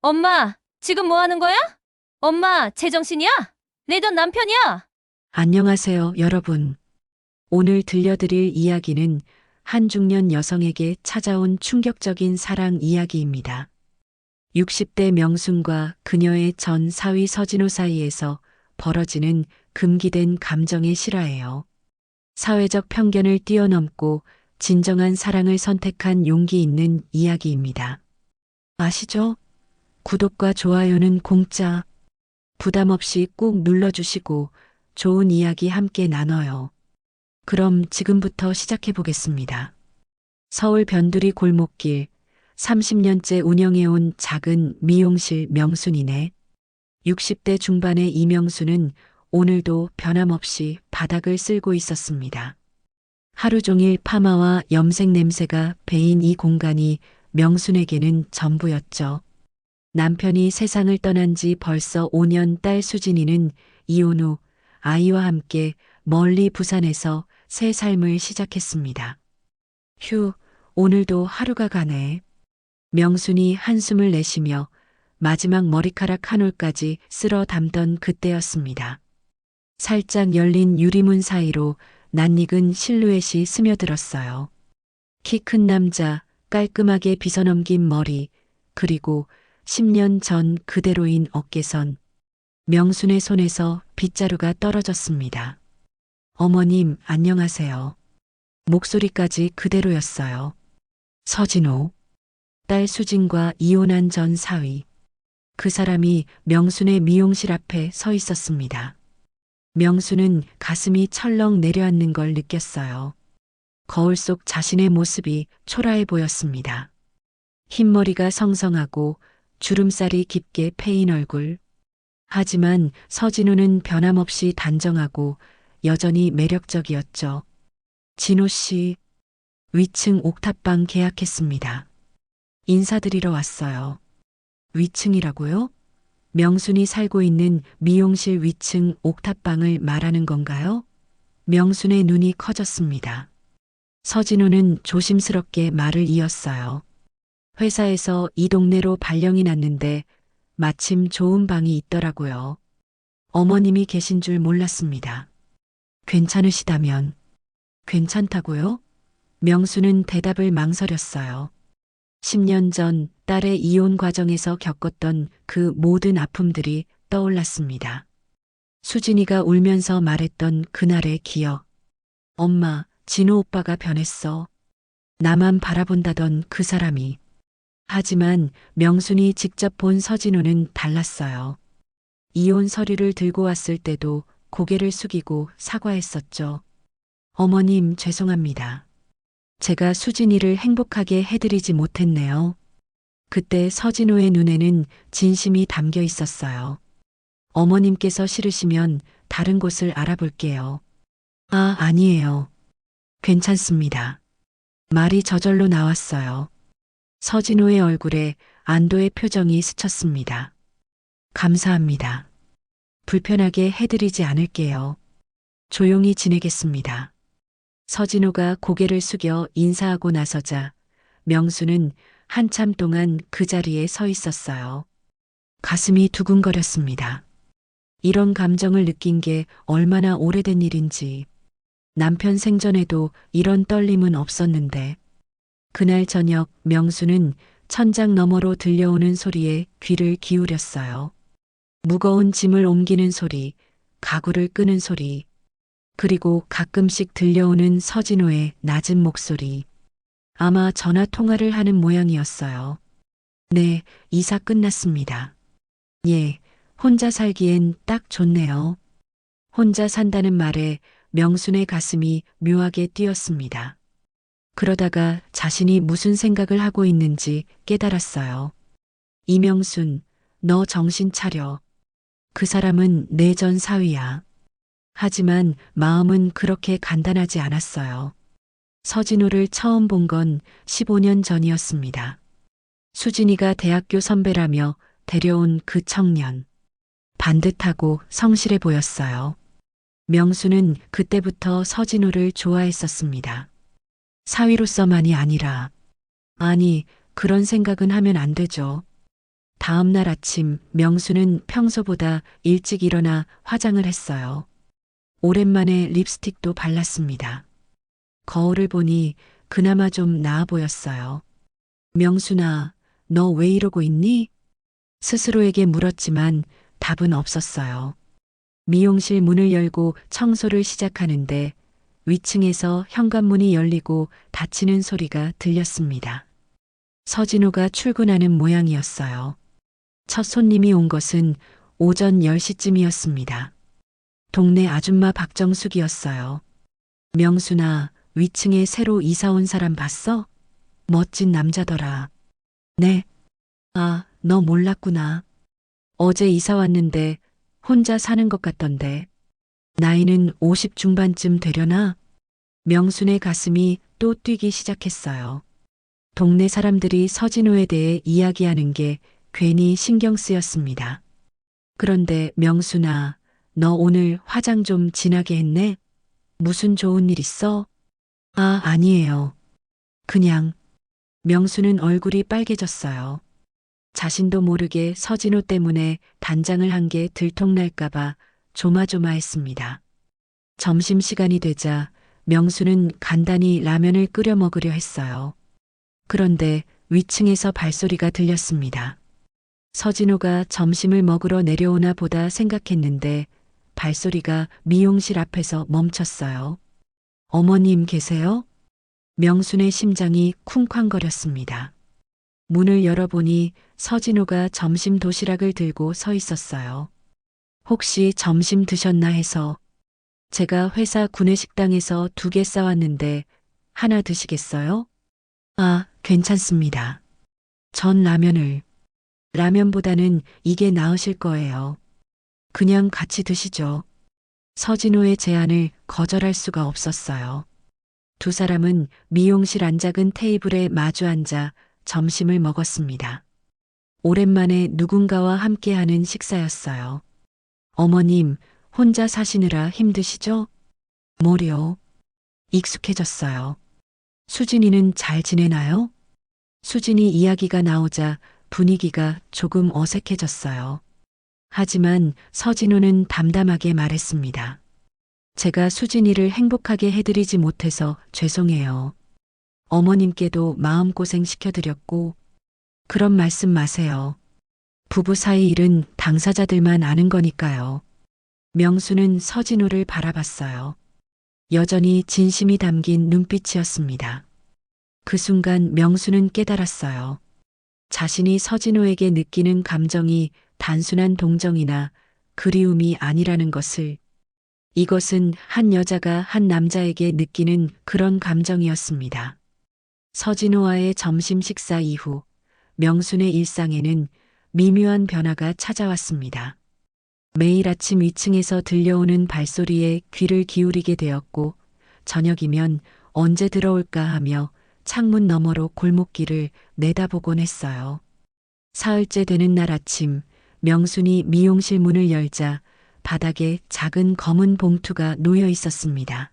엄마, 지금 뭐 하는 거야? 엄마, 제정신이야? 내 전 남편이야. 안녕하세요, 여러분. 오늘 들려드릴 이야기는 한 중년 여성에게 찾아온 충격적인 사랑 이야기입니다. 60대 명순과 그녀의 전 사위 서진호 사이에서 벌어지는 금기된 감정의 실화예요. 사회적 편견을 뛰어넘고 진정한 사랑을 선택한 용기 있는 이야기입니다. 아시죠? 구독과 좋아요는 공짜. 부담 없이 꾹 눌러주시고 좋은 이야기 함께 나눠요. 그럼 지금부터 시작해 보겠습니다. 서울 변두리 골목길 30년째 운영해온 작은 미용실 명순이네. 60대 중반의 이명순은 오늘도 변함없이 바닥을 쓸고 있었습니다. 하루 종일 파마와 염색 냄새가 배인 이 공간이 명순에게는 전부였죠. 남편이 세상을 떠난 지 벌써 5년 딸 수진이는 이혼 후 아이와 함께 멀리 부산에서 새 삶을 시작했습니다. 휴, 오늘도 하루가 가네. 명순이 한숨을 내쉬며 마지막 머리카락 한 올까지 쓸어 담던 그때였습니다. 살짝 열린 유리문 사이로 낯익은 실루엣이 스며들었어요. 키 큰 남자, 깔끔하게 빗어넘긴 머리, 그리고 10년 전 그대로인 어깨선. 명순의 손에서 빗자루가 떨어졌습니다. 어머님, 안녕하세요. 목소리까지 그대로였어요. 서진호. 딸 수진과 이혼한 전 사위. 그 사람이 명순의 미용실 앞에 서 있었습니다. 명순은 가슴이 철렁 내려앉는 걸 느꼈어요. 거울 속 자신의 모습이 초라해 보였습니다. 흰머리가 성성하고 주름살이 깊게 패인 얼굴. 하지만 서진우는 변함없이 단정하고 여전히 매력적이었죠. 진호 씨, 위층 옥탑방 계약했습니다. 인사드리러 왔어요. 위층이라고요? 명순이 살고 있는 미용실 위층 옥탑방을 말하는 건가요? 명순의 눈이 커졌습니다. 서진우는 조심스럽게 말을 이었어요. 회사에서 이 동네로 발령이 났는데 마침 좋은 방이 있더라고요. 어머님이 계신 줄 몰랐습니다. 괜찮으시다면. 괜찮다고요? 명수는 대답을 망설였어요. 10년 전 딸의 이혼 과정에서 겪었던 그 모든 아픔들이 떠올랐습니다. 수진이가 울면서 말했던 그날의 기억. 엄마, 진호 오빠가 변했어. 나만 바라본다던 그 사람이. 하지만 명순이 직접 본 서진호는 달랐어요. 이혼 서류를 들고 왔을 때도 고개를 숙이고 사과했었죠. 어머님, 죄송합니다. 제가 수진이를 행복하게 해드리지 못했네요. 그때 서진호의 눈에는 진심이 담겨 있었어요. 어머님께서 싫으시면 다른 곳을 알아볼게요. 아, 아니에요. 괜찮습니다. 말이 저절로 나왔어요. 서진호의 얼굴에 안도의 표정이 스쳤습니다. 감사합니다. 불편하게 해드리지 않을게요. 조용히 지내겠습니다. 서진호가 고개를 숙여 인사하고 나서자 명수는 한참 동안 그 자리에 서 있었어요. 가슴이 두근거렸습니다. 이런 감정을 느낀 게 얼마나 오래된 일인지. 남편 생전에도 이런 떨림은 없었는데. 그날 저녁 명수는 천장 너머로 들려오는 소리에 귀를 기울였어요. 무거운 짐을 옮기는 소리, 가구를 끄는 소리, 그리고 가끔씩 들려오는 서진호의 낮은 목소리. 아마 전화 통화를 하는 모양이었어요. 네, 이사 끝났습니다. 예, 혼자 살기엔 딱 좋네요. 혼자 산다는 말에 명순의 가슴이 묘하게 뛰었습니다. 그러다가 자신이 무슨 생각을 하고 있는지 깨달았어요. 이명순, 너 정신 차려. 그 사람은 내 전 사위야. 하지만 마음은 그렇게 간단하지 않았어요. 서진호를 처음 본 건 15년 전이었습니다. 수진이가 대학교 선배라며 데려온 그 청년. 반듯하고 성실해 보였어요. 명수는 그때부터 서진호를 좋아했었습니다. 사위로서만이 아니라, 아니, 그런 생각은 하면 안 되죠. 다음 날 아침 명수는 평소보다 일찍 일어나 화장을 했어요. 오랜만에 립스틱도 발랐습니다. 거울을 보니 그나마 좀 나아 보였어요. 명순아, 너 왜 이러고 있니? 스스로에게 물었지만 답은 없었어요. 미용실 문을 열고 청소를 시작하는데 위층에서 현관문이 열리고 닫히는 소리가 들렸습니다. 서진호가 출근하는 모양이었어요. 첫 손님이 온 것은 오전 10시쯤이었습니다. 동네 아줌마 박정숙이었어요. 명순아, 위층에 새로 이사 온 사람 봤어? 멋진 남자더라. 네. 아, 너 몰랐구나. 어제 이사 왔는데 혼자 사는 것 같던데. 나이는 50 중반쯤 되려나? 명순의 가슴이 또 뛰기 시작했어요. 동네 사람들이 서진호에 대해 이야기하는 게 괜히 신경 쓰였습니다. 그런데 명순아, 너 오늘 화장 좀 진하게 했네? 무슨 좋은 일 있어? 아, 아니에요. 그냥. 명수는 얼굴이 빨개졌어요. 자신도 모르게 서진호 때문에 단장을 한 게 들통날까봐 조마조마했습니다. 점심시간이 되자 명수는 간단히 라면을 끓여 먹으려 했어요. 그런데 위층에서 발소리가 들렸습니다. 서진호가 점심을 먹으러 내려오나 보다 생각했는데 발소리가 미용실 앞에서 멈췄어요. 어머님 계세요? 명순의 심장이 쿵쾅거렸습니다. 문을 열어보니 서진호가 점심 도시락을 들고 서 있었어요. 혹시 점심 드셨나 해서 제가 회사 구내식당에서 2개 싸왔는데 하나 드시겠어요? 아, 괜찮습니다. 전 라면을. 라면보다는 이게 나으실 거예요. 그냥 같이 드시죠. 서진호의 제안을 거절할 수가 없었어요. 두 사람은 미용실 안작은 테이블에 마주 앉아 점심을 먹었습니다. 오랜만에 누군가와 함께하는 식사였어요. 어머님, 혼자 사시느라 힘드시죠? 뭐려? 익숙해졌어요. 수진이는 잘 지내나요? 수진이 이야기가 나오자 분위기가 조금 어색해졌어요. 하지만 서진호는 담담하게 말했습니다. 제가 수진이를 행복하게 해드리지 못해서 죄송해요. 어머님께도 마음고생 시켜드렸고, 그런 말씀 마세요. 부부 사이 일은 당사자들만 아는 거니까요. 명수는 서진호를 바라봤어요. 여전히 진심이 담긴 눈빛이었습니다. 그 순간 명수는 깨달았어요. 자신이 서진호에게 느끼는 감정이 단순한 동정이나 그리움이 아니라는 것을. 이것은 한 여자가 한 남자에게 느끼는 그런 감정이었습니다. 서진호와의 점심 식사 이후 명순의 일상에는 미묘한 변화가 찾아왔습니다. 매일 아침 위층에서 들려오는 발소리에 귀를 기울이게 되었고 저녁이면 언제 들어올까 하며 창문 너머로 골목길을 내다보곤 했어요. 사흘째 되는 날 아침 명순이 미용실 문을 열자 바닥에 작은 검은 봉투가 놓여 있었습니다.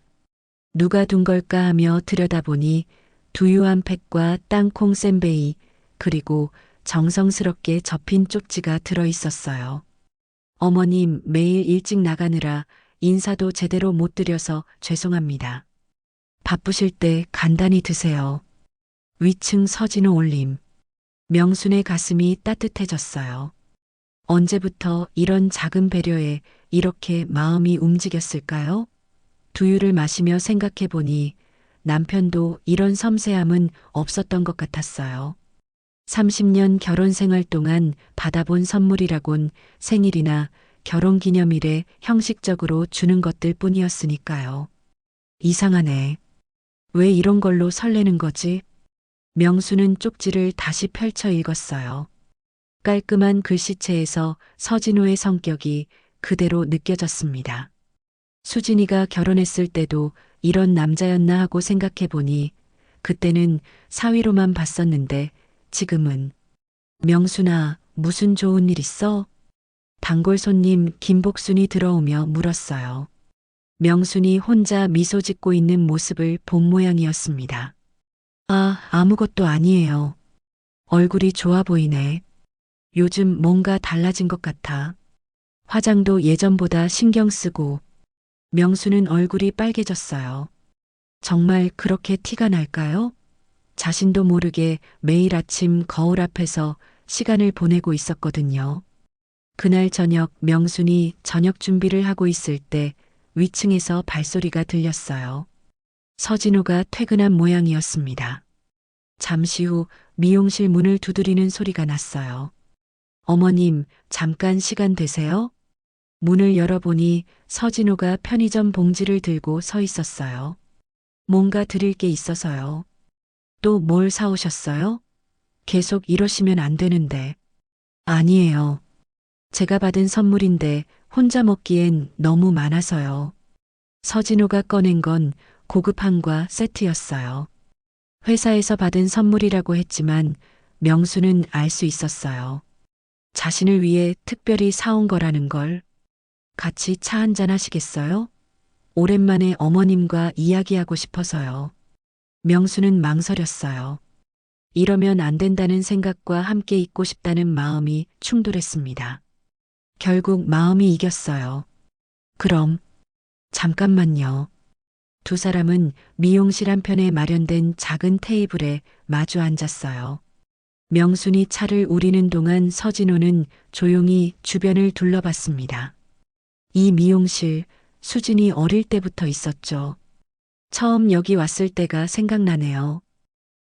누가 둔 걸까 하며 들여다보니 두유한 팩과 땅콩 샌베이 그리고 정성스럽게 접힌 쪽지가 들어 있었어요. 어머님 매일 일찍 나가느라 인사도 제대로 못 드려서 죄송합니다. 바쁘실 때 간단히 드세요. 위층 서진호 올림. 명순의 가슴이 따뜻해졌어요. 언제부터 이런 작은 배려에 이렇게 마음이 움직였을까요? 두유를 마시며 생각해 보니 남편도 이런 섬세함은 없었던 것 같았어요. 30년 결혼 생활 동안 받아본 선물이라곤 생일이나 결혼 기념일에 형식적으로 주는 것들 뿐이었으니까요. 이상하네. 왜 이런 걸로 설레는 거지? 명수는 쪽지를 다시 펼쳐 읽었어요. 깔끔한 글씨체에서 서진호의 성격이 그대로 느껴졌습니다. 수진이가 결혼했을 때도 이런 남자였나 하고 생각해 보니 그때는 사위로만 봤었는데 지금은. 명순아, 무슨 좋은 일 있어? 단골 손님 김복순이 들어오며 물었어요. 명순이 혼자 미소 짓고 있는 모습을 본 모양이었습니다. 아, 아무것도 아니에요. 얼굴이 좋아 보이네. 요즘 뭔가 달라진 것 같아. 화장도 예전보다 신경 쓰고 명수는 얼굴이 빨개졌어요. 정말 그렇게 티가 날까요? 자신도 모르게 매일 아침 거울 앞에서 시간을 보내고 있었거든요. 그날 저녁 명순이 저녁 준비를 하고 있을 때 위층에서 발소리가 들렸어요. 서진호가 퇴근한 모양이었습니다. 잠시 후 미용실 문을 두드리는 소리가 났어요. 어머님, 잠깐 시간 되세요? 문을 열어보니 서진호가 편의점 봉지를 들고 서 있었어요. 뭔가 드릴 게 있어서요. 또 뭘 사오셨어요? 계속 이러시면 안 되는데. 아니에요. 제가 받은 선물인데 혼자 먹기엔 너무 많아서요. 서진호가 꺼낸 건 고급 한과 세트였어요. 회사에서 받은 선물이라고 했지만 명수는 알 수 있었어요. 자신을 위해 특별히 사온 거라는 걸. 같이 차 한잔 하시겠어요? 오랜만에 어머님과 이야기하고 싶어서요. 명수는 망설였어요. 이러면 안 된다는 생각과 함께 있고 싶다는 마음이 충돌했습니다. 결국 마음이 이겼어요. 그럼, 잠깐만요. 두 사람은 미용실 한편에 마련된 작은 테이블에 마주 앉았어요. 명순이 차를 우리는 동안 서진호는 조용히 주변을 둘러봤습니다. 이 미용실, 수진이 어릴 때부터 있었죠. 처음 여기 왔을 때가 생각나네요.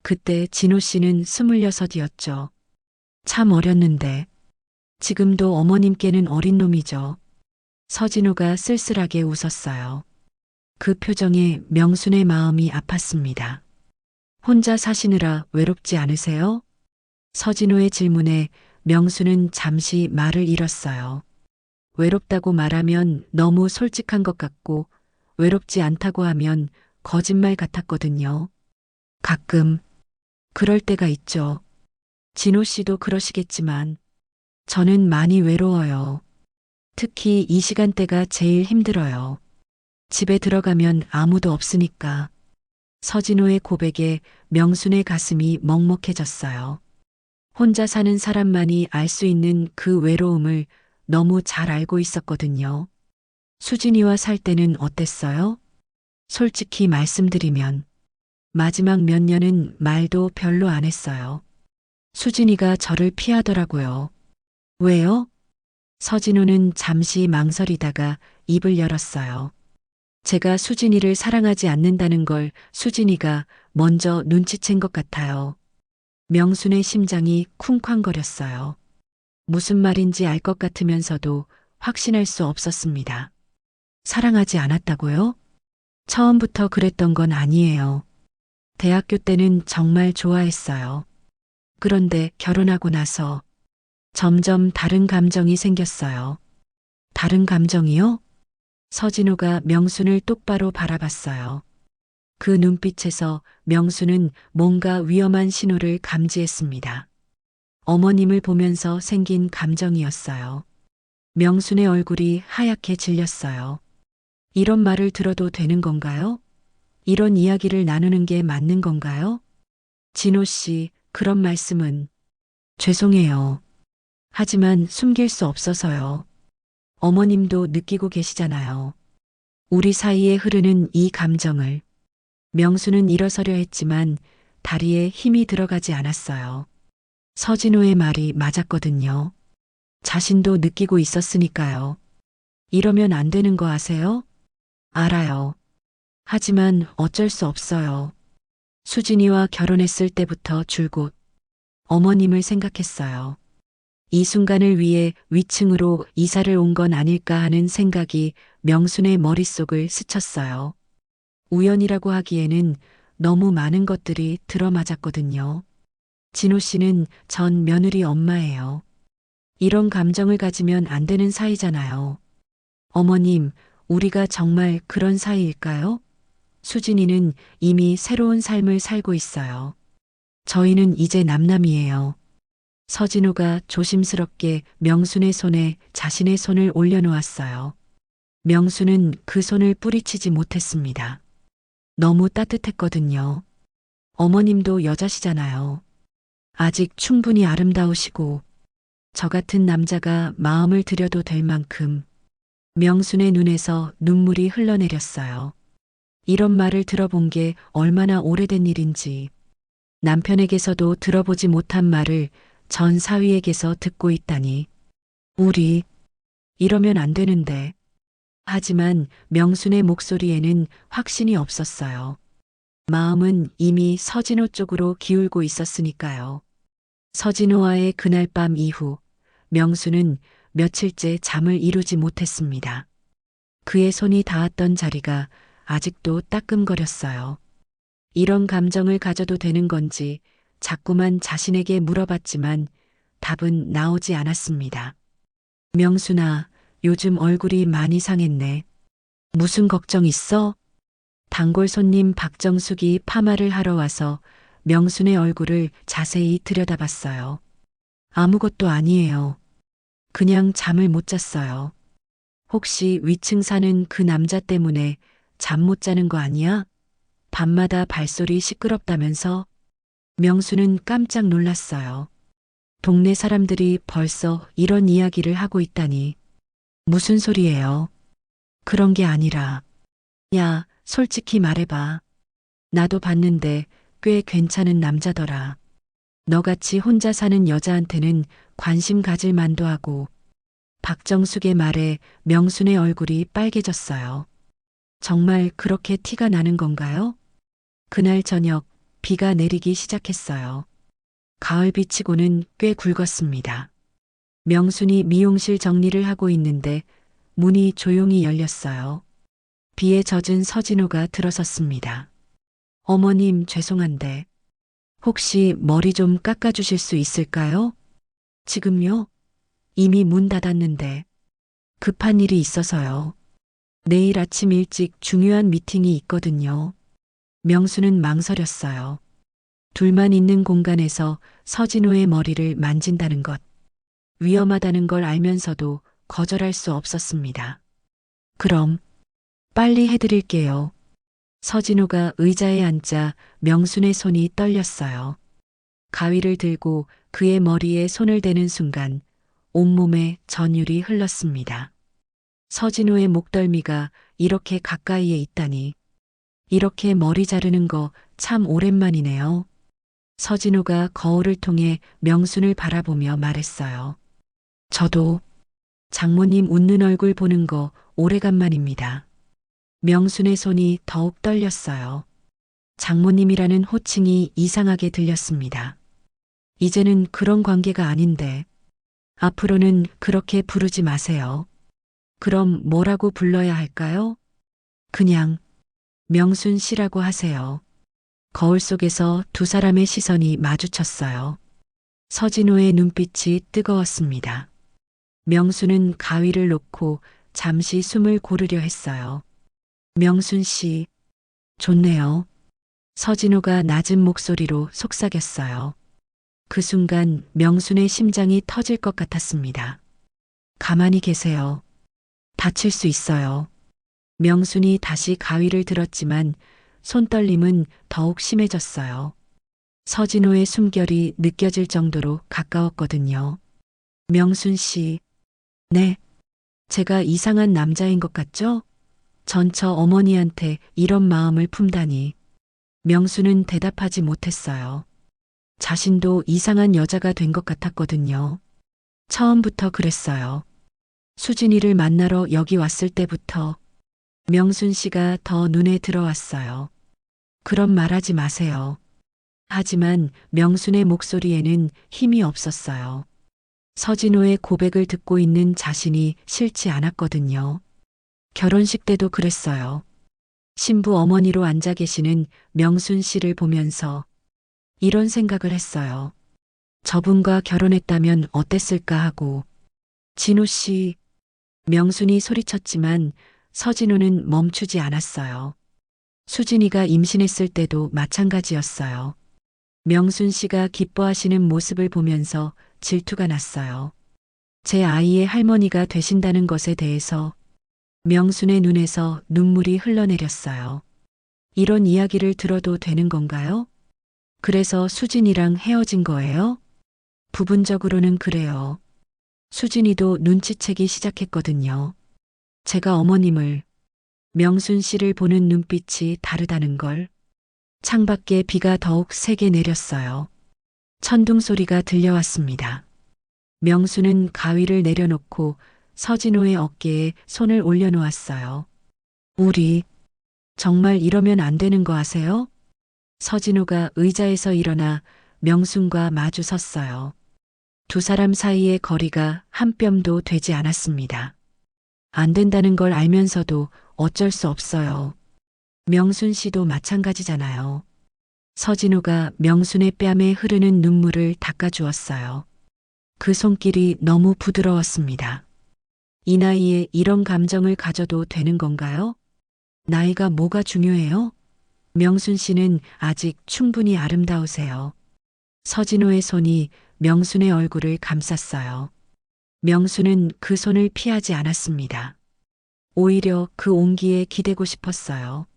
그때 진호 씨는 26이었죠. 참 어렸는데, 지금도 어머님께는 어린 놈이죠. 서진호가 쓸쓸하게 웃었어요. 그 표정에 명순의 마음이 아팠습니다. 혼자 사시느라 외롭지 않으세요? 서진호의 질문에 명순은 잠시 말을 잃었어요. 외롭다고 말하면 너무 솔직한 것 같고 외롭지 않다고 하면 거짓말 같았거든요. 가끔 그럴 때가 있죠. 진호 씨도 그러시겠지만 저는 많이 외로워요. 특히 이 시간대가 제일 힘들어요. 집에 들어가면 아무도 없으니까. 서진호의 고백에 명순의 가슴이 먹먹해졌어요. 혼자 사는 사람만이 알 수 있는 그 외로움을 너무 잘 알고 있었거든요. 수진이와 살 때는 어땠어요? 솔직히 말씀드리면 마지막 몇 년은 말도 별로 안 했어요. 수진이가 저를 피하더라고요. 왜요? 서진호는 잠시 망설이다가 입을 열었어요. 제가 수진이를 사랑하지 않는다는 걸 수진이가 먼저 눈치챈 것 같아요. 명순의 심장이 쿵쾅거렸어요. 무슨 말인지 알 것 같으면서도 확신할 수 없었습니다. 사랑하지 않았다고요? 처음부터 그랬던 건 아니에요. 대학교 때는 정말 좋아했어요. 그런데 결혼하고 나서 점점 다른 감정이 생겼어요. 다른 감정이요? 서진호가 명순을 똑바로 바라봤어요. 그 눈빛에서 명순은 뭔가 위험한 신호를 감지했습니다. 어머님을 보면서 생긴 감정이었어요. 명순의 얼굴이 하얗게 질렸어요. 이런 말을 들어도 되는 건가요? 이런 이야기를 나누는 게 맞는 건가요? 진호 씨, 그런 말씀은 죄송해요. 하지만 숨길 수 없어서요. 어머님도 느끼고 계시잖아요. 우리 사이에 흐르는 이 감정을. 명수는 일어서려 했지만 다리에 힘이 들어가지 않았어요. 서진호의 말이 맞았거든요. 자신도 느끼고 있었으니까요. 이러면 안 되는 거 아세요? 알아요. 하지만 어쩔 수 없어요. 수진이와 결혼했을 때부터 줄곧 어머님을 생각했어요. 이 순간을 위해 위층으로 이사를 온 건 아닐까 하는 생각이 명순의 머릿속을 스쳤어요. 우연이라고 하기에는 너무 많은 것들이 들어맞았거든요. 진호 씨는 전 며느리 엄마예요. 이런 감정을 가지면 안 되는 사이잖아요. 어머님, 우리가 정말 그런 사이일까요? 수진이는 이미 새로운 삶을 살고 있어요. 저희는 이제 남남이에요. 서진호가 조심스럽게 명순의 손에 자신의 손을 올려놓았어요. 명순은 그 손을 뿌리치지 못했습니다. 너무 따뜻했거든요. 어머님도 여자시잖아요. 아직 충분히 아름다우시고 저 같은 남자가 마음을 들여도 될 만큼 명순의 눈에서 눈물이 흘러내렸어요. 이런 말을 들어본 게 얼마나 오래된 일인지, 남편에게서도 들어보지 못한 말을 전 사위에게서 듣고 있다니. 우리, 이러면 안 되는데. 하지만 명순의 목소리에는 확신이 없었어요. 마음은 이미 서진호 쪽으로 기울고 있었으니까요. 서진호와의 그날 밤 이후 명수는 며칠째 잠을 이루지 못했습니다. 그의 손이 닿았던 자리가 아직도 따끔거렸어요. 이런 감정을 가져도 되는 건지 자꾸만 자신에게 물어봤지만 답은 나오지 않았습니다. 명순아, 요즘 얼굴이 많이 상했네. 무슨 걱정 있어? 단골 손님 박정숙이 파마를 하러 와서 명순의 얼굴을 자세히 들여다봤어요. 아무것도 아니에요. 그냥 잠을 못 잤어요. 혹시 위층 사는 그 남자 때문에 잠 못 자는 거 아니야? 밤마다 발소리 시끄럽다면서? 명수는 깜짝 놀랐어요. 동네 사람들이 벌써 이런 이야기를 하고 있다니. 무슨 소리예요? 그런 게 아니라. 야, 솔직히 말해봐. 나도 봤는데 꽤 괜찮은 남자더라. 너같이 혼자 사는 여자한테는 관심 가질 만도 하고. 박정숙의 말에 명순의 얼굴이 빨개졌어요. 정말 그렇게 티가 나는 건가요? 그날 저녁 비가 내리기 시작했어요. 가을비치고는 꽤 굵었습니다. 명순이 미용실 정리를 하고 있는데 문이 조용히 열렸어요. 비에 젖은 서진호가 들어섰습니다. 어머님 죄송한데 혹시 머리 좀 깎아주실 수 있을까요? 지금요? 이미 문 닫았는데 급한 일이 있어서요. 내일 아침 일찍 중요한 미팅이 있거든요. 명수는 망설였어요. 둘만 있는 공간에서 서진호의 머리를 만진다는 것. 위험하다는 걸 알면서도 거절할 수 없었습니다. 그럼 빨리 해드릴게요. 서진호가 의자에 앉자 명순의 손이 떨렸어요. 가위를 들고 그의 머리에 손을 대는 순간 온몸에 전율이 흘렀습니다. 서진호의 목덜미가 이렇게 가까이에 있다니. 이렇게 머리 자르는 거 참 오랜만이네요. 서진호가 거울을 통해 명순을 바라보며 말했어요. 저도 장모님 웃는 얼굴 보는 거 오래간만입니다. 명순의 손이 더욱 떨렸어요. 장모님이라는 호칭이 이상하게 들렸습니다. 이제는 그런 관계가 아닌데 앞으로는 그렇게 부르지 마세요. 그럼 뭐라고 불러야 할까요? 그냥 명순 씨라고 하세요. 거울 속에서 두 사람의 시선이 마주쳤어요. 서진호의 눈빛이 뜨거웠습니다. 명순은 가위를 놓고 잠시 숨을 고르려 했어요. 명순 씨, 좋네요. 서진호가 낮은 목소리로 속삭였어요. 그 순간 명순의 심장이 터질 것 같았습니다. 가만히 계세요. 다칠 수 있어요. 명순이 다시 가위를 들었지만 손떨림은 더욱 심해졌어요. 서진호의 숨결이 느껴질 정도로 가까웠거든요. 명순 씨, 네, 제가 이상한 남자인 것 같죠? 전처 어머니한테 이런 마음을 품다니. 명순은 대답하지 못했어요. 자신도 이상한 여자가 된 것 같았거든요. 처음부터 그랬어요. 수진이를 만나러 여기 왔을 때부터 명순 씨가 더 눈에 들어왔어요. 그런 말 하지 마세요. 하지만 명순의 목소리에는 힘이 없었어요. 서진호의 고백을 듣고 있는 자신이 싫지 않았거든요. 결혼식 때도 그랬어요. 신부 어머니로 앉아 계시는 명순 씨를 보면서 이런 생각을 했어요. 저분과 결혼했다면 어땠을까 하고. 진호 씨, 명순이 소리쳤지만 서진호는 멈추지 않았어요. 수진이가 임신했을 때도 마찬가지였어요. 명순 씨가 기뻐하시는 모습을 보면서 질투가 났어요. 제 아이의 할머니가 되신다는 것에 대해서 명순의 눈에서 눈물이 흘러내렸어요. 이런 이야기를 들어도 되는 건가요? 그래서 수진이랑 헤어진 거예요? 부분적으로는 그래요. 수진이도 눈치채기 시작했거든요. 제가 어머님을, 명순 씨를 보는 눈빛이 다르다는 걸. 창밖에 비가 더욱 세게 내렸어요. 천둥 소리가 들려왔습니다. 명수는 가위를 내려놓고 서진호의 어깨에 손을 올려놓았어요. 우리 정말 이러면 안 되는 거 아세요? 서진호가 의자에서 일어나 명순과 마주 섰어요. 두 사람 사이의 거리가 한 뼘도 되지 않았습니다. 안 된다는 걸 알면서도 어쩔 수 없어요. 명순 씨도 마찬가지잖아요. 서진호가 명순의 뺨에 흐르는 눈물을 닦아주었어요. 그 손길이 너무 부드러웠습니다. 이 나이에 이런 감정을 가져도 되는 건가요? 나이가 뭐가 중요해요? 명순 씨는 아직 충분히 아름다우세요. 서진호의 손이 명순의 얼굴을 감쌌어요. 명순은 그 손을 피하지 않았습니다. 오히려 그 온기에 기대고 싶었어요.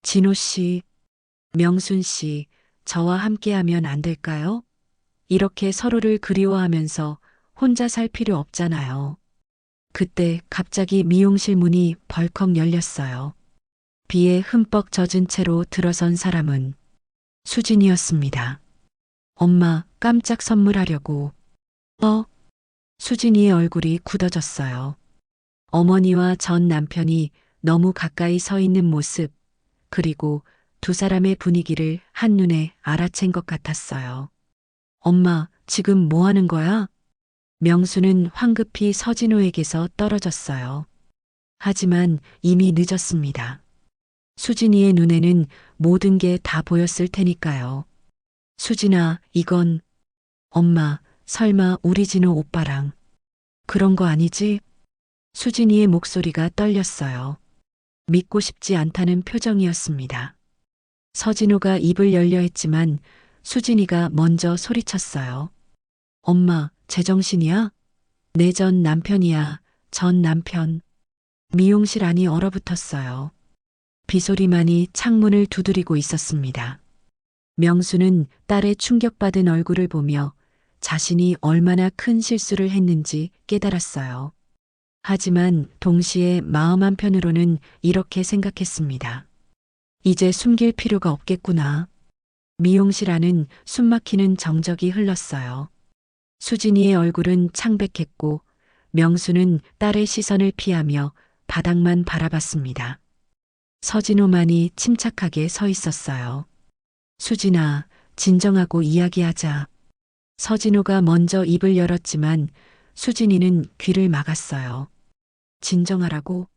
진호 씨, 명순 씨, 저와 함께하면 안 될까요? 이렇게 서로를 그리워하면서 혼자 살 필요 없잖아요. 그때 갑자기 미용실 문이 벌컥 열렸어요. 비에 흠뻑 젖은 채로 들어선 사람은 수진이었습니다. 엄마, 깜짝 선물하려고. 수진이의 얼굴이 굳어졌어요. 어머니와 전 남편이 너무 가까이 서 있는 모습, 그리고 두 사람의 분위기를 한눈에 알아챈 것 같았어요. 엄마, 지금 뭐 하는 거야? 명수는 황급히 서진호에게서 떨어졌어요. 하지만 이미 늦었습니다. 수진이의 눈에는 모든 게 다 보였을 테니까요. 수진아, 이건 엄마, 설마 우리 진호 오빠랑 그런 거 아니지? 수진이의 목소리가 떨렸어요. 믿고 싶지 않다는 표정이었습니다. 서진호가 입을 열려 했지만 수진이가 먼저 소리쳤어요. 엄마, 제정신이야? 내 전 남편이야, 전 남편. 미용실 안이 얼어붙었어요. 비소리만이 창문을 두드리고 있었습니다. 명수는 딸의 충격받은 얼굴을 보며 자신이 얼마나 큰 실수를 했는지 깨달았어요. 하지만 동시에 마음 한편으로는 이렇게 생각했습니다. 이제 숨길 필요가 없겠구나. 미용실 안은 숨막히는 정적이 흘렀어요. 수진이의 얼굴은 창백했고 명수는 딸의 시선을 피하며 바닥만 바라봤습니다. 서진호만이 침착하게 서 있었어요. 수진아, 진정하고 이야기하자. 서진호가 먼저 입을 열었지만 수진이는 귀를 막았어요. 진정하라고?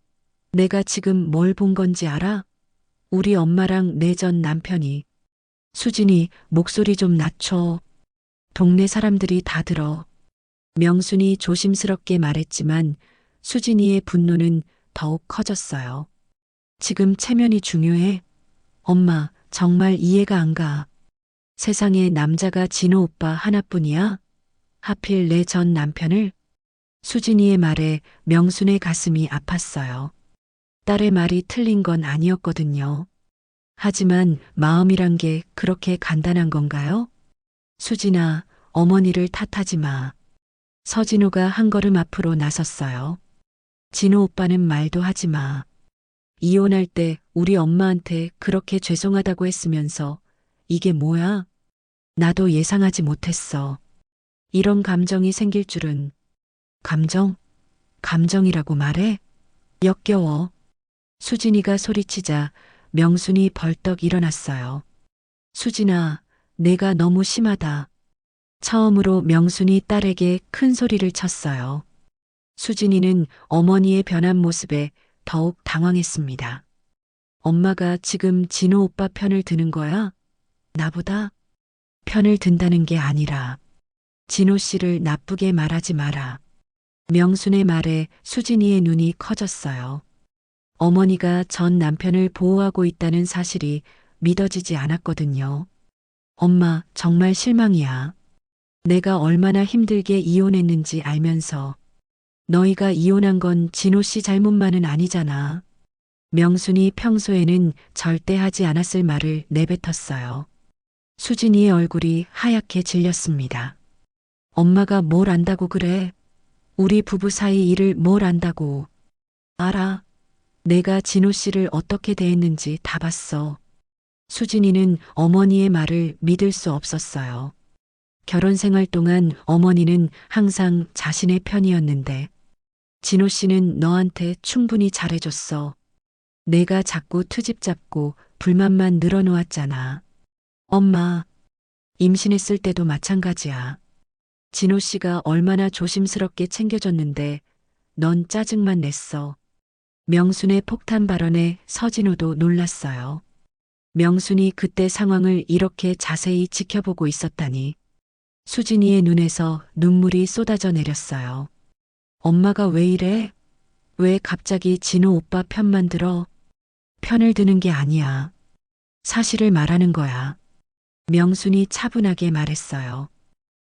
내가 지금 뭘 본 건지 알아? 우리 엄마랑 내 전 남편이. 수진이, 목소리 좀 낮춰. 동네 사람들이 다 들어. 명순이 조심스럽게 말했지만 수진이의 분노는 더욱 커졌어요. 지금 체면이 중요해? 엄마, 정말 이해가 안 가. 세상에 남자가 진호 오빠 하나뿐이야? 하필 내 전 남편을? 수진이의 말에 명순의 가슴이 아팠어요. 딸의 말이 틀린 건 아니었거든요. 하지만 마음이란 게 그렇게 간단한 건가요? 수진아, 어머니를 탓하지 마. 서진호가 한 걸음 앞으로 나섰어요. 진호 오빠는 말도 하지 마. 이혼할 때 우리 엄마한테 그렇게 죄송하다고 했으면서 이게 뭐야? 나도 예상하지 못했어. 이런 감정이 생길 줄은. 감정? 감정이라고 말해? 역겨워. 수진이가 소리치자 명순이 벌떡 일어났어요. 수진아, 내가 너무 심하다. 처음으로 명순이 딸에게 큰 소리를 쳤어요. 수진이는 어머니의 변한 모습에 더욱 당황했습니다. 엄마가 지금 진호 오빠 편을 드는 거야? 나보다? 편을 든다는 게 아니라 진호 씨를 나쁘게 말하지 마라. 명순의 말에 수진이의 눈이 커졌어요. 어머니가 전 남편을 보호하고 있다는 사실이 믿어지지 않았거든요. 엄마, 정말 실망이야. 내가 얼마나 힘들게 이혼했는지 알면서 너희가 이혼한 건 진호 씨 잘못만은 아니잖아. 명순이 평소에는 절대 하지 않았을 말을 내뱉었어요. 수진이의 얼굴이 하얗게 질렸습니다. 엄마가 뭘 안다고 그래? 우리 부부 사이 일을 뭘 안다고. 알아. 내가 진호 씨를 어떻게 대했는지 다 봤어. 수진이는 어머니의 말을 믿을 수 없었어요. 결혼 생활 동안 어머니는 항상 자신의 편이었는데 진호 씨는 너한테 충분히 잘해줬어. 내가 자꾸 트집 잡고 불만만 늘어놓았잖아. 엄마, 임신했을 때도 마찬가지야. 진호 씨가 얼마나 조심스럽게 챙겨줬는데 넌 짜증만 냈어. 명순의 폭탄 발언에 서진호도 놀랐어요. 명순이 그때 상황을 이렇게 자세히 지켜보고 있었다니. 수진이의 눈에서 눈물이 쏟아져 내렸어요. 엄마가 왜 이래? 왜 갑자기 진호 오빠 편만 들어? 편을 드는 게 아니야. 사실을 말하는 거야. 명순이 차분하게 말했어요.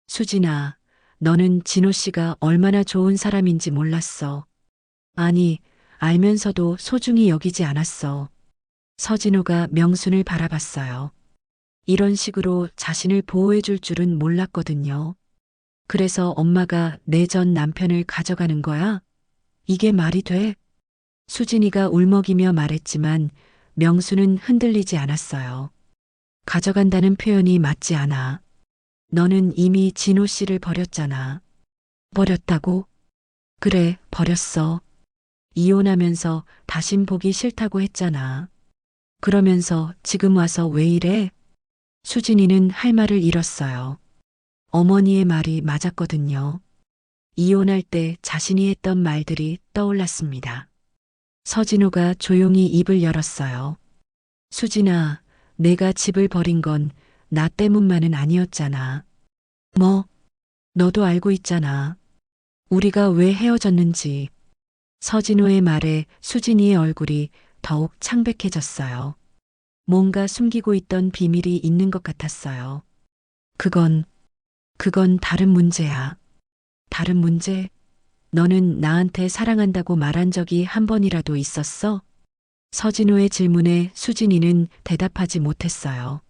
수진아, 너는 진호 씨가 얼마나 좋은 사람인지 몰랐어. 아니, 알면서도 소중히 여기지 않았어. 서진호가 명순을 바라봤어요. 이런 식으로 자신을 보호해 줄 줄은 몰랐거든요. 그래서 엄마가 내 전 남편을 가져가는 거야? 이게 말이 돼? 수진이가 울먹이며 말했지만 명수는 흔들리지 않았어요. 가져간다는 표현이 맞지 않아. 너는 이미 진호 씨를 버렸잖아. 버렸다고? 그래, 버렸어. 이혼하면서 다신 보기 싫다고 했잖아. 그러면서 지금 와서 왜 이래? 수진이는 할 말을 잃었어요. 어머니의 말이 맞았거든요. 이혼할 때 자신이 했던 말들이 떠올랐습니다. 서진호가 조용히 입을 열었어요. 수진아, 내가 집을 버린 건 나 때문만은 아니었잖아. 뭐? 너도 알고 있잖아. 우리가 왜 헤어졌는지. 서진호의 말에 수진이의 얼굴이 더욱 창백해졌어요. 뭔가 숨기고 있던 비밀이 있는 것 같았어요. 그건 다른 문제야. 다른 문제? 너는 나한테 사랑한다고 말한 적이 한 번이라도 있었어? 서진호의 질문에 수진이는 대답하지 못했어요.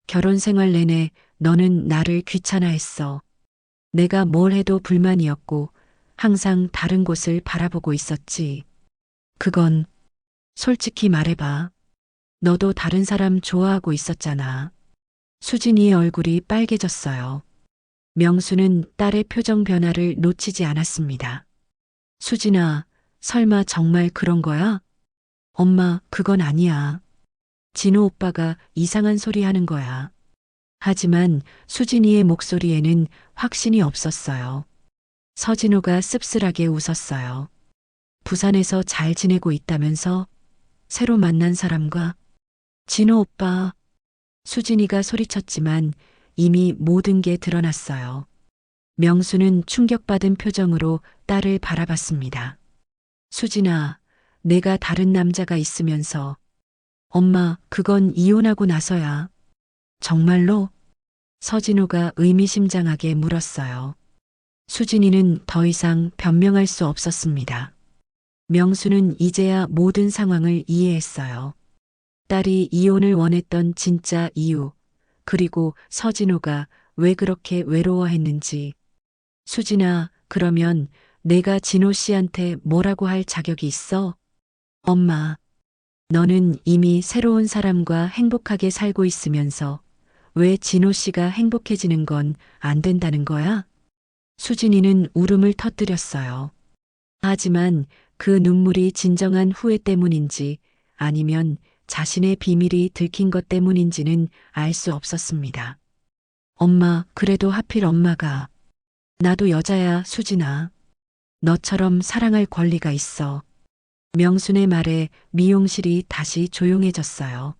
결혼 생활 내내 너는 나를 귀찮아했어. 내가 뭘 해도 불만이었고 항상 다른 곳을 바라보고 있었지. 그건 솔직히 말해봐. 너도 다른 사람 좋아하고 있었잖아. 수진이의 얼굴이 빨개졌어요. 명수는 딸의 표정 변화를 놓치지 않았습니다. 수진아, 설마 정말 그런 거야? 엄마, 그건 아니야. 진호 오빠가 이상한 소리 하는 거야. 하지만 수진이의 목소리에는 확신이 없었어요. 서진호가 씁쓸하게 웃었어요. 부산에서 잘 지내고 있다면서? 새로 만난 사람과? 진호 오빠. 수진이가 소리쳤지만 이미 모든 게 드러났어요. 명수는 충격받은 표정으로 딸을 바라봤습니다. 수진아, 내가 다른 남자가 있으면서. 엄마, 그건 이혼하고 나서야. 정말로? 서진호가 의미심장하게 물었어요. 수진이는 더 이상 변명할 수 없었습니다. 명수는 이제야 모든 상황을 이해했어요. 딸이 이혼을 원했던 진짜 이유, 그리고 서진호가 왜 그렇게 외로워했는지. 수진아, 그러면 내가 진호 씨한테 뭐라고 할 자격이 있어? 엄마, 너는 이미 새로운 사람과 행복하게 살고 있으면서 왜 진호 씨가 행복해지는 건 안 된다는 거야? 수진이는 울음을 터뜨렸어요. 하지만 그 눈물이 진정한 후회 때문인지 아니면 자신의 비밀이 들킨 것 때문인지는 알 수 없었습니다. 엄마, 그래도 하필 엄마가. 나도 여자야, 수진아. 너처럼 사랑할 권리가 있어. 명순의 말에 미용실이 다시 조용해졌어요.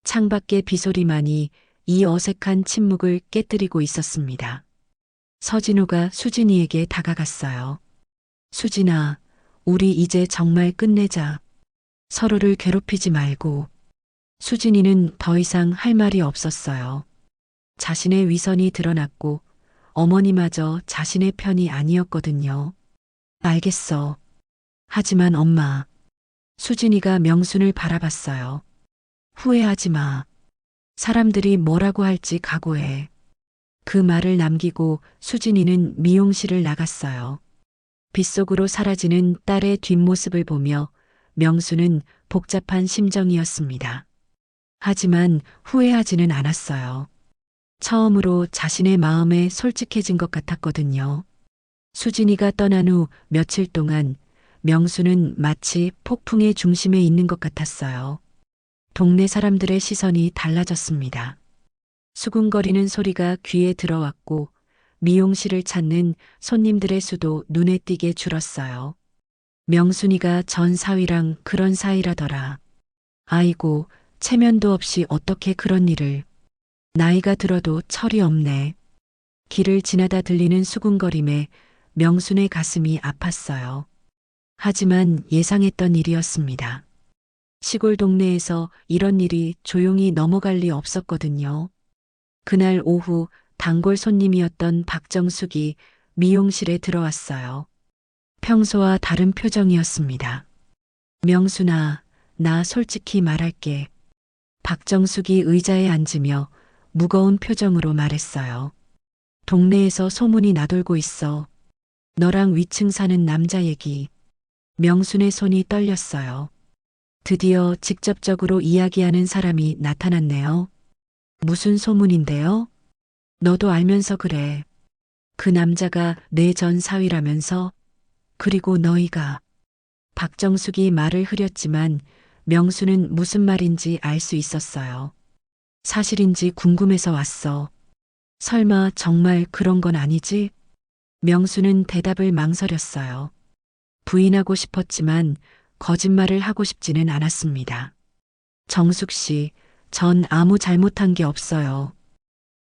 창밖의 비소리만이 이 어색한 침묵을 깨뜨리고 있었습니다. 서진호가 수진이에게 다가갔어요. 수진아, 우리 이제 정말 끝내자. 서로를 괴롭히지 말고. 수진이는 더 이상 할 말이 없었어요. 자신의 위선이 드러났고 어머니마저 자신의 편이 아니었거든요. 알겠어. 하지만 엄마. 수진이가 명순을 바라봤어요. 후회하지 마. 사람들이 뭐라고 할지 각오해. 그 말을 남기고 수진이는 미용실을 나갔어요. 빗속으로 사라지는 딸의 뒷모습을 보며 명수는 복잡한 심정이었습니다. 하지만 후회하지는 않았어요. 처음으로 자신의 마음에 솔직해진 것 같았거든요. 수진이가 떠난 후 며칠 동안 명수는 마치 폭풍의 중심에 있는 것 같았어요. 동네 사람들의 시선이 달라졌습니다. 수군거리는 소리가 귀에 들어왔고 미용실을 찾는 손님들의 수도 눈에 띄게 줄었어요. 명순이가 전 사위랑 그런 사이라더라. 아이고, 체면도 없이 어떻게 그런 일을. 나이가 들어도 철이 없네. 길을 지나다 들리는 수군거림에 명순의 가슴이 아팠어요. 하지만 예상했던 일이었습니다. 시골 동네에서 이런 일이 조용히 넘어갈 리 없었거든요. 그날 오후 단골 손님이었던 박정숙이 미용실에 들어왔어요. 평소와 다른 표정이었습니다. 명순아, 나 솔직히 말할게. 박정숙이 의자에 앉으며 무거운 표정으로 말했어요. 동네에서 소문이 나돌고 있어. 너랑 위층 사는 남자 얘기. 명순의 손이 떨렸어요. 드디어 직접적으로 이야기하는 사람이 나타났네요. 무슨 소문인데요? 너도 알면서 그래. 그 남자가 내 전 사위라면서. 그리고 너희가. 박정숙이 말을 흐렸지만 명수는 무슨 말인지 알 수 있었어요. 사실인지 궁금해서 왔어. 설마 정말 그런 건 아니지? 명수는 대답을 망설였어요. 부인하고 싶었지만 거짓말을 하고 싶지는 않았습니다. 정숙 씨, 전 아무 잘못한 게 없어요.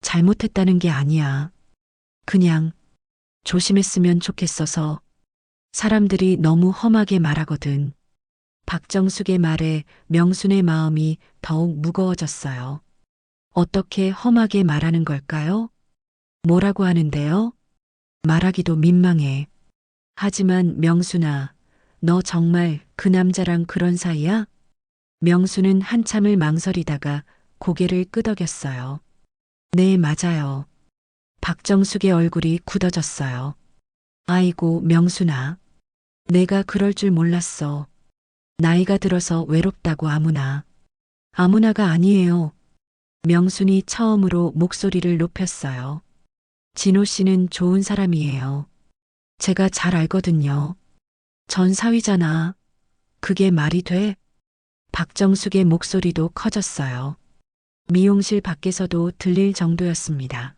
잘못했다는 게 아니야. 그냥 조심했으면 좋겠어서. 사람들이 너무 험하게 말하거든. 박정숙의 말에 명순의 마음이 더욱 무거워졌어요. 어떻게 험하게 말하는 걸까요? 뭐라고 하는데요? 말하기도 민망해. 하지만 명순아, 너 정말 그 남자랑 그런 사이야? 명수는 한참을 망설이다가 고개를 끄덕였어요. 네, 맞아요. 박정숙의 얼굴이 굳어졌어요. 아이고, 명순아. 내가 그럴 줄 몰랐어. 나이가 들어서 외롭다고 아무나. 아무나가 아니에요. 명순이 처음으로 목소리를 높였어요. 진호 씨는 좋은 사람이에요. 제가 잘 알거든요. 전 사위잖아. 그게 말이 돼? 박정숙의 목소리도 커졌어요. 미용실 밖에서도 들릴 정도였습니다.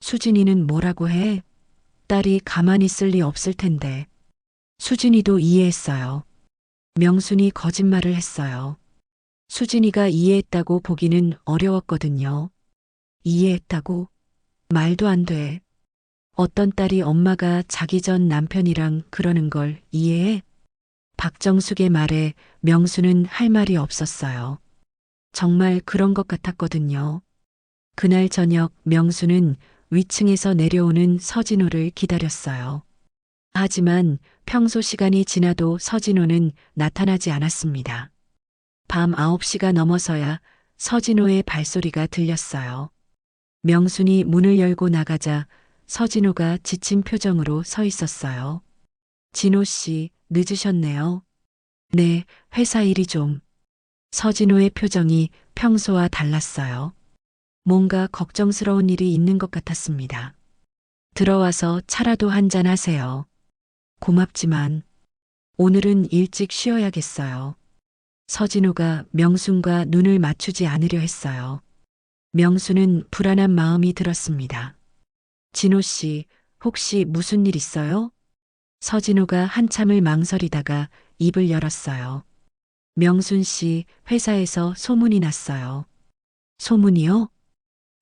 수진이는 뭐라고 해? 딸이 가만히 있을 리 없을 텐데. 수진이도 이해했어요. 명순이 거짓말을 했어요. 수진이가 이해했다고 보기는 어려웠거든요. 이해했다고? 말도 안 돼. 어떤 딸이 엄마가 자기 전 남편이랑 그러는 걸 이해해? 박정숙의 말에 명수는 할 말이 없었어요. 정말 그런 것 같았거든요. 그날 저녁 명수는 위층에서 내려오는 서진호를 기다렸어요. 하지만 평소 시간이 지나도 서진호는 나타나지 않았습니다. 밤 9시가 넘어서야 서진호의 발소리가 들렸어요. 명순이 문을 열고 나가자 서진호가 지친 표정으로 서 있었어요. 진호 씨, 늦으셨네요. 네, 회사 일이 좀. 서진호의 표정이 평소와 달랐어요. 뭔가 걱정스러운 일이 있는 것 같았습니다. 들어와서 차라도 한잔 하세요. 고맙지만 오늘은 일찍 쉬어야겠어요. 서진호가 명순과 눈을 맞추지 않으려 했어요. 명순은 불안한 마음이 들었습니다. 진호 씨, 혹시 무슨 일 있어요? 서진호가 한참을 망설이다가 입을 열었어요. 명순 씨, 회사에서 소문이 났어요. 소문이요?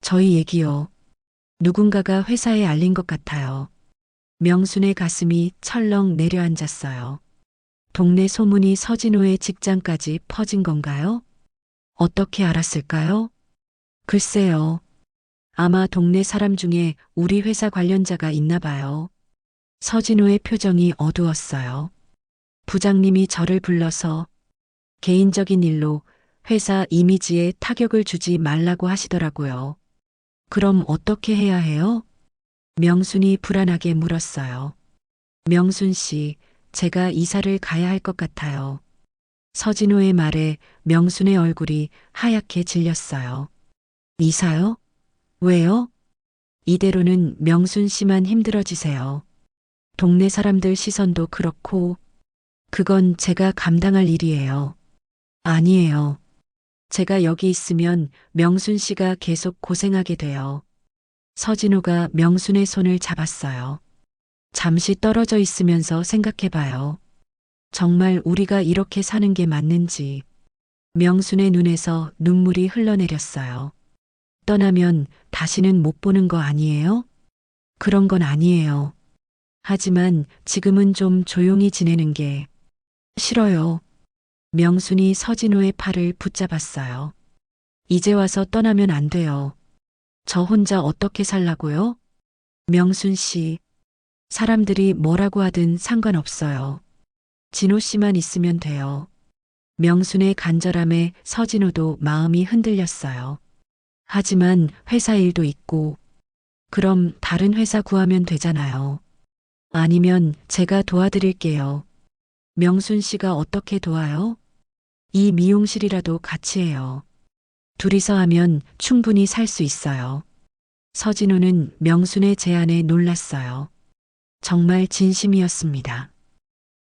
저희 얘기요. 누군가가 회사에 알린 것 같아요. 명순의 가슴이 철렁 내려앉았어요. 동네 소문이 서진호의 직장까지 퍼진 건가요? 어떻게 알았을까요? 글쎄요. 아마 동네 사람 중에 우리 회사 관련자가 있나 봐요. 서진호의 표정이 어두웠어요. 부장님이 저를 불러서 개인적인 일로 회사 이미지에 타격을 주지 말라고 하시더라고요. 그럼 어떻게 해야 해요? 명순이 불안하게 물었어요. 명순 씨, 제가 이사를 가야 할 것 같아요. 서진호의 말에 명순의 얼굴이 하얗게 질렸어요. 이사요? 왜요? 이대로는 명순 씨만 힘들어지세요. 동네 사람들 시선도 그렇고, 그건 제가 감당할 일이에요. 아니에요. 제가 여기 있으면 명순 씨가 계속 고생하게 돼요. 서진호가 명순의 손을 잡았어요. 잠시 떨어져 있으면서 생각해봐요. 정말 우리가 이렇게 사는 게 맞는지. 명순의 눈에서 눈물이 흘러내렸어요. 떠나면 다시는 못 보는 거 아니에요? 그런 건 아니에요. 하지만 지금은 좀 조용히 지내는 게 싫어요. 명순이 서진호의 팔을 붙잡았어요. 이제 와서 떠나면 안 돼요. 저 혼자 어떻게 살라고요? 명순 씨, 사람들이 뭐라고 하든 상관없어요. 진호 씨만 있으면 돼요. 명순의 간절함에 서진호도 마음이 흔들렸어요. 하지만 회사 일도 있고, 그럼 다른 회사 구하면 되잖아요. 아니면 제가 도와드릴게요. 명순 씨가 어떻게 도와요? 이 미용실이라도 같이 해요. 둘이서 하면 충분히 살 수 있어요. 서진호는 명순의 제안에 놀랐어요. 정말 진심이었습니다.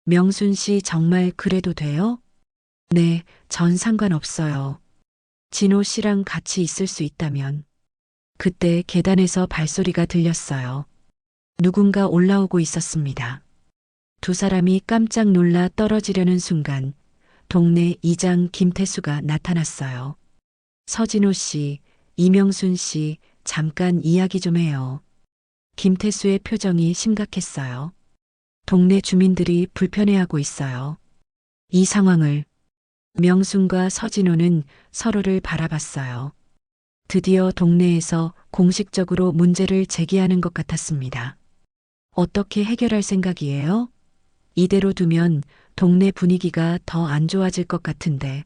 명순 씨 정말 그래도 돼요? 네, 전 상관없어요. 진호 씨랑 같이 있을 수 있다면. 그때 계단에서 발소리가 들렸어요. 누군가 올라오고 있었습니다. 두 사람이 깜짝 놀라 떨어지려는 순간 동네 이장 김태수가 나타났어요. 서진호 씨, 이명순 씨, 잠깐 이야기 좀 해요. 김태수의 표정이 심각했어요. 동네 주민들이 불편해하고 있어요. 이 상황을 명순과 서진호는 서로를 바라봤어요. 드디어 동네에서 공식적으로 문제를 제기하는 것 같았습니다. 어떻게 해결할 생각이에요? 이대로 두면 동네 분위기가 더 안 좋아질 것 같은데.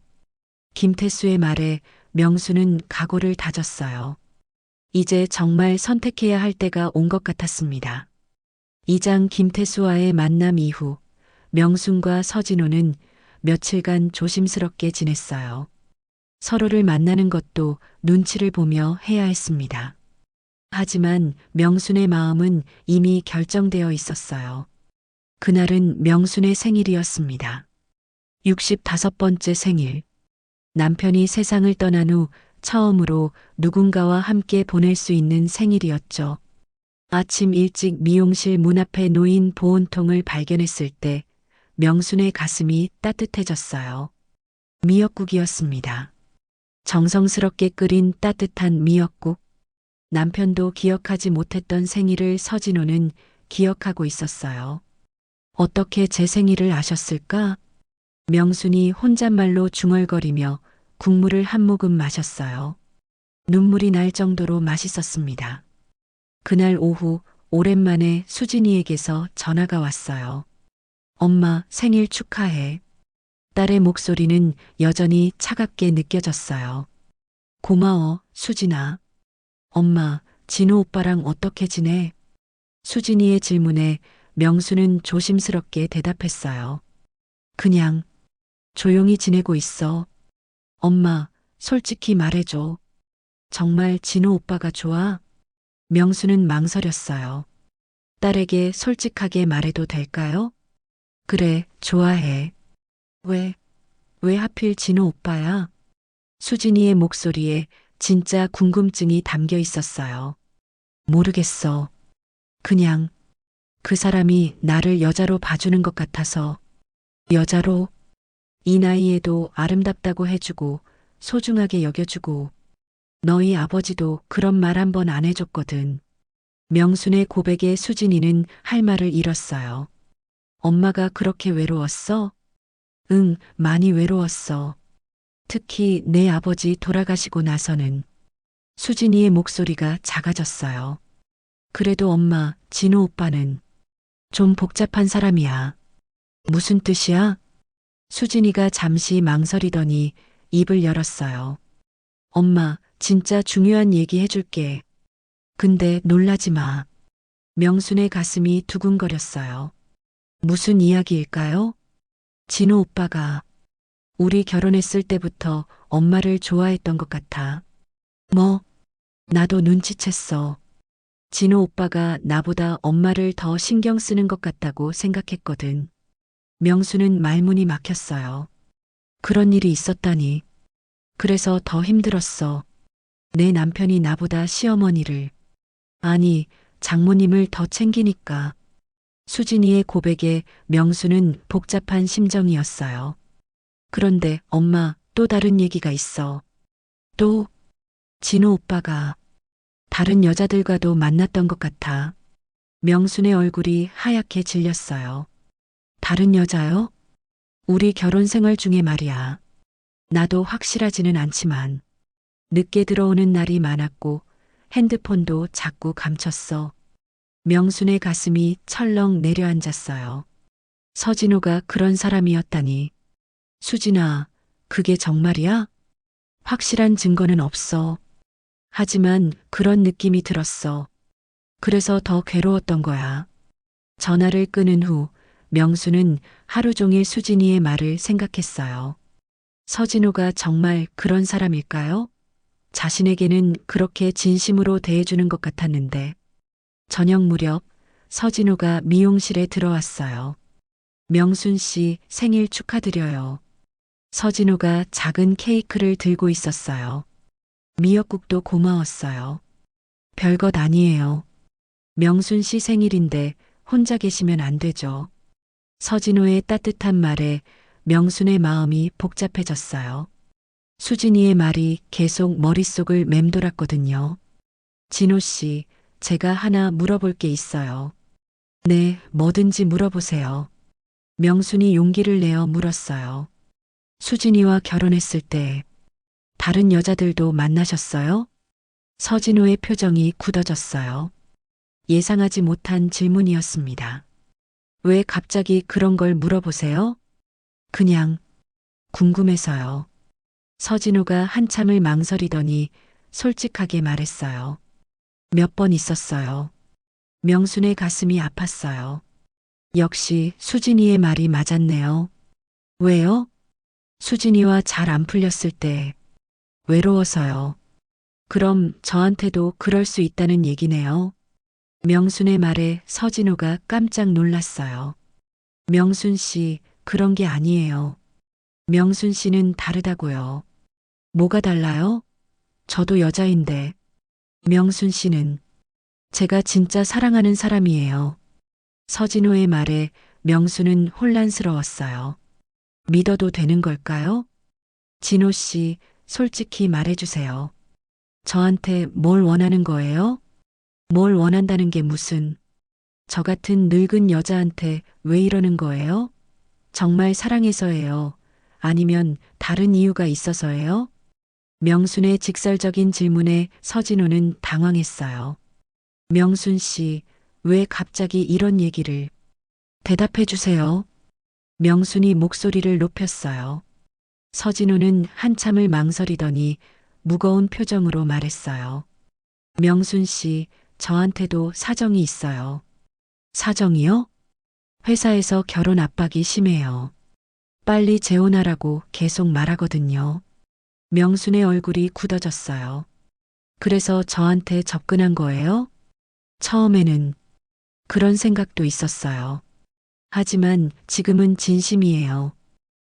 김태수의 말에 명수는 각오를 다졌어요. 이제 정말 선택해야 할 때가 온 것 같았습니다. 이장 김태수와의 만남 이후 명순과 서진호는 며칠간 조심스럽게 지냈어요. 서로를 만나는 것도 눈치를 보며 해야 했습니다. 하지만 명순의 마음은 이미 결정되어 있었어요. 그날은 명순의 생일이었습니다. 65번째 생일. 남편이 세상을 떠난 후 처음으로 누군가와 함께 보낼 수 있는 생일이었죠. 아침 일찍 미용실 문 앞에 놓인 보온통을 발견했을 때 명순의 가슴이 따뜻해졌어요. 미역국이었습니다. 정성스럽게 끓인 따뜻한 미역국. 남편도 기억하지 못했던 생일을 서진호는 기억하고 있었어요. 어떻게 제 생일을 아셨을까? 명순이 혼잣말로 중얼거리며 국물을 한 모금 마셨어요. 눈물이 날 정도로 맛있었습니다. 그날 오후 오랜만에 수진이에게서 전화가 왔어요. 엄마 생일 축하해. 딸의 목소리는 여전히 차갑게 느껴졌어요. 고마워, 수진아. 엄마, 진호 오빠랑 어떻게 지내? 수진이의 질문에 명수는 조심스럽게 대답했어요. 그냥 조용히 지내고 있어. 엄마, 솔직히 말해줘. 정말 진호 오빠가 좋아? 명수는 망설였어요. 딸에게 솔직하게 말해도 될까요? 그래, 좋아해. 왜 하필 진호 오빠야? 수진이의 목소리에 진짜 궁금증이 담겨 있었어요. 모르겠어. 그냥 그 사람이 나를 여자로 봐주는 것 같아서. 여자로? 이 나이에도 아름답다고 해주고 소중하게 여겨주고 너희 아버지도 그런 말 한 번 안 해줬거든. 명순의 고백에 수진이는 할 말을 잃었어요. 엄마가 그렇게 외로웠어? 응, 많이 외로웠어. 특히 내 아버지 돌아가시고 나서는. 수진이의 목소리가 작아졌어요. 그래도 엄마, 진호 오빠는 좀 복잡한 사람이야. 무슨 뜻이야? 수진이가 잠시 망설이더니 입을 열었어요. 엄마, 진짜 중요한 얘기 해줄게. 근데 놀라지 마. 명순의 가슴이 두근거렸어요. 무슨 이야기일까요? 진호 오빠가 우리 결혼했을 때부터 엄마를 좋아했던 것 같아. 뭐, 나도 눈치챘어. 진호 오빠가 나보다 엄마를 더 신경 쓰는 것 같다고 생각했거든. 명수는 말문이 막혔어요. 그런 일이 있었다니. 그래서 더 힘들었어. 내 남편이 나보다 시어머니를, 아니, 장모님을 더 챙기니까. 수진이의 고백에 명수는 복잡한 심정이었어요. 그런데 엄마, 또 다른 얘기가 있어. 또, 진호 오빠가 다른 여자들과도 만났던 것 같아. 명순의 얼굴이 하얗게 질렸어요. 다른 여자요? 우리 결혼 생활 중에 말이야. 나도 확실하지는 않지만 늦게 들어오는 날이 많았고 핸드폰도 자꾸 감췄어. 명순의 가슴이 철렁 내려앉았어요. 서진호가 그런 사람이었다니. 수진아, 그게 정말이야? 확실한 증거는 없어. 하지만 그런 느낌이 들었어. 그래서 더 괴로웠던 거야. 전화를 끊은 후 명수는 하루 종일 수진이의 말을 생각했어요. 서진호가 정말 그런 사람일까요? 자신에게는 그렇게 진심으로 대해주는 것 같았는데 저녁 무렵 서진호가 미용실에 들어왔어요. 명순 씨 생일 축하드려요. 서진호가 작은 케이크를 들고 있었어요. 미역국도 고마웠어요. 별것 아니에요. 명순 씨 생일인데 혼자 계시면 안 되죠. 서진호의 따뜻한 말에 명순의 마음이 복잡해졌어요. 수진이의 말이 계속 머릿속을 맴돌았거든요. 진호 씨, 제가 하나 물어볼 게 있어요. 네, 뭐든지 물어보세요. 명순이 용기를 내어 물었어요. 수진이와 결혼했을 때 다른 여자들도 만나셨어요? 서진호의 표정이 굳어졌어요. 예상하지 못한 질문이었습니다. 왜 갑자기 그런 걸 물어보세요? 그냥 궁금해서요. 서진호가 한참을 망설이더니 솔직하게 말했어요. 몇 번 있었어요. 명순의 가슴이 아팠어요. 역시 수진이의 말이 맞았네요. 왜요? 수진이와 잘 안 풀렸을 때 외로워서요. 그럼 저한테도 그럴 수 있다는 얘기네요. 명순의 말에 서진호가 깜짝 놀랐어요. 명순 씨, 그런 게 아니에요. 명순 씨는 다르다고요. 뭐가 달라요? 저도 여자인데. 명순 씨는 제가 진짜 사랑하는 사람이에요. 서진호의 말에 명순은 혼란스러웠어요. 믿어도 되는 걸까요? 진호 씨, 솔직히 말해주세요. 저한테 뭘 원하는 거예요? 뭘 원한다는 게 무슨, 저 같은 늙은 여자한테 왜 이러는 거예요? 정말 사랑해서예요? 아니면 다른 이유가 있어서예요? 명순의 직설적인 질문에 서진호는 당황했어요. 명순 씨, 왜 갑자기 이런 얘기를? 대답해 주세요. 명순이 목소리를 높였어요. 서진호는 한참을 망설이더니 무거운 표정으로 말했어요. 명순 씨, 저한테도 사정이 있어요. 사정이요? 회사에서 결혼 압박이 심해요. 빨리 재혼하라고 계속 말하거든요. 명순의 얼굴이 굳어졌어요. 그래서 저한테 접근한 거예요? 처음에는 그런 생각도 있었어요. 하지만 지금은 진심이에요.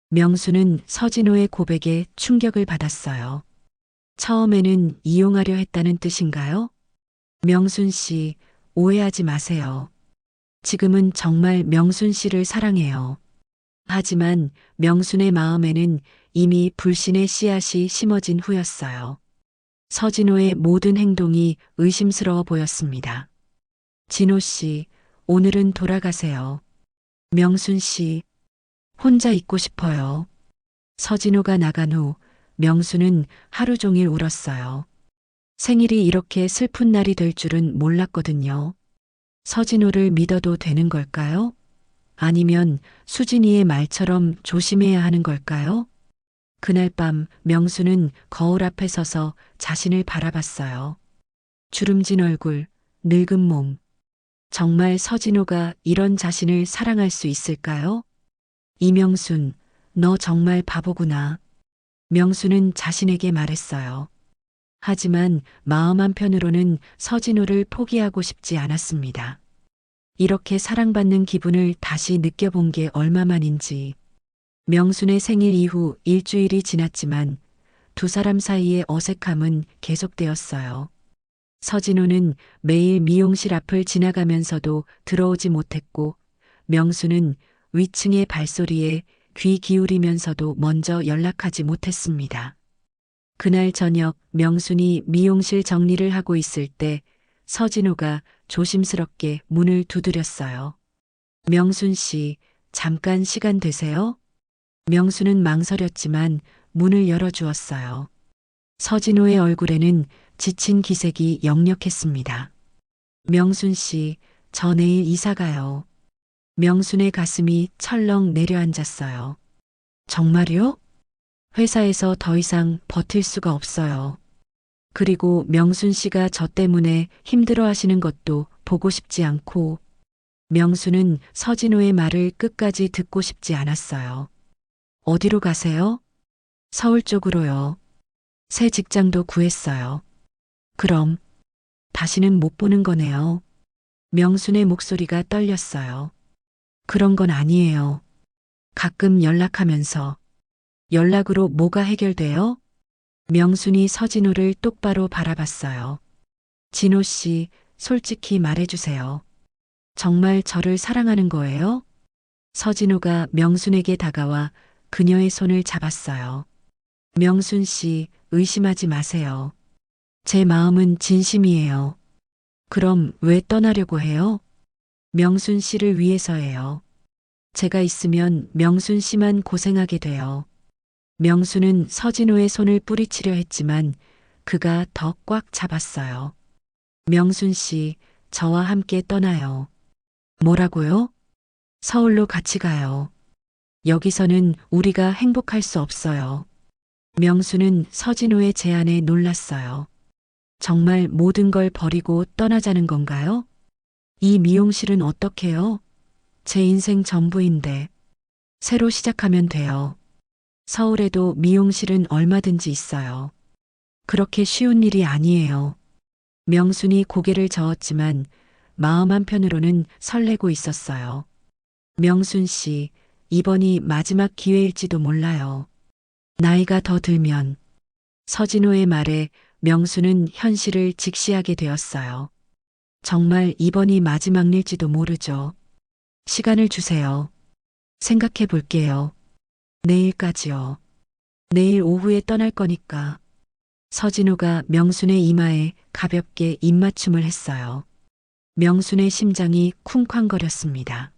명수는 서진호의 고백에 충격을 받았어요. 처음에는 이용하려 했다는 뜻인가요? 명순 씨, 오해하지 마세요. 지금은 정말 명순 씨를 사랑해요. 하지만 명순의 마음에는 이미 불신의 씨앗이 심어진 후였어요. 서진호의 모든 행동이 의심스러워 보였습니다. 진호 씨, 오늘은 돌아가세요. 명순 씨, 혼자 있고 싶어요. 서진호가 나간 후 명수는 하루 종일 울었어요. 생일이 이렇게 슬픈 날이 될 줄은 몰랐거든요. 서진호를 믿어도 되는 걸까요? 아니면 수진이의 말처럼 조심해야 하는 걸까요? 그날 밤 명수는 거울 앞에 서서 자신을 바라봤어요. 주름진 얼굴, 늙은 몸. 정말 서진호가 이런 자신을 사랑할 수 있을까요? 이명순, 너 정말 바보구나. 명순은 자신에게 말했어요. 하지만 마음 한편으로는 서진호를 포기하고 싶지 않았습니다. 이렇게 사랑받는 기분을 다시 느껴본 게 얼마만인지. 명순의 생일 이후 일주일이 지났지만 두 사람 사이의 어색함은 계속되었어요. 서진호는 매일 미용실 앞을 지나가면서도 들어오지 못했고, 명수는 위층의 발소리에 귀 기울이면서도 먼저 연락하지 못했습니다. 그날 저녁 명순이 미용실 정리를 하고 있을 때 서진호가 조심스럽게 문을 두드렸어요. 명순 씨, 잠깐 시간 되세요? 명순은 망설였지만 문을 열어주었어요. 서진호의 얼굴에는 지친 기색이 역력했습니다. 명순 씨, 저 내일 이사 가요. 명순의 가슴이 철렁 내려앉았어요. 정말요? 회사에서 더 이상 버틸 수가 없어요. 그리고 명순 씨가 저 때문에 힘들어 하시는 것도 보고 싶지 않고, 명순은 서진호의 말을 끝까지 듣고 싶지 않았어요. 어디로 가세요? 서울 쪽으로요. 새 직장도 구했어요. 그럼 다시는 못 보는 거네요. 명순의 목소리가 떨렸어요. 그런 건 아니에요. 가끔 연락하면서. 연락으로 뭐가 해결돼요? 명순이 서진호를 똑바로 바라봤어요. 진호 씨, 솔직히 말해주세요. 정말 저를 사랑하는 거예요? 서진호가 명순에게 다가와 그녀의 손을 잡았어요. 명순 씨, 의심하지 마세요. 제 마음은 진심이에요. 그럼 왜 떠나려고 해요? 명순 씨를 위해서예요. 제가 있으면 명순 씨만 고생하게 돼요. 명순은 서진호의 손을 뿌리치려 했지만 그가 더 꽉 잡았어요. 명순 씨, 저와 함께 떠나요. 뭐라고요? 서울로 같이 가요. 여기서는 우리가 행복할 수 없어요. 명순은 서진호의 제안에 놀랐어요. 정말 모든 걸 버리고 떠나자는 건가요? 이 미용실은 어떡해요? 제 인생 전부인데. 새로 시작하면 돼요. 서울에도 미용실은 얼마든지 있어요. 그렇게 쉬운 일이 아니에요. 명순이 고개를 저었지만 마음 한편으로는 설레고 있었어요. 명순 씨, 이번이 마지막 기회일지도 몰라요. 나이가 더 들면. 서진호의 말에 명순은 현실을 직시하게 되었어요. 정말 이번이 마지막 일지도 모르죠. 시간을 주세요. 생각해 볼게요. 내일까지요. 내일 오후에 떠날 거니까. 서진호가 명순의 이마에 가볍게 입맞춤을 했어요. 명순의 심장이 쿵쾅거렸습니다.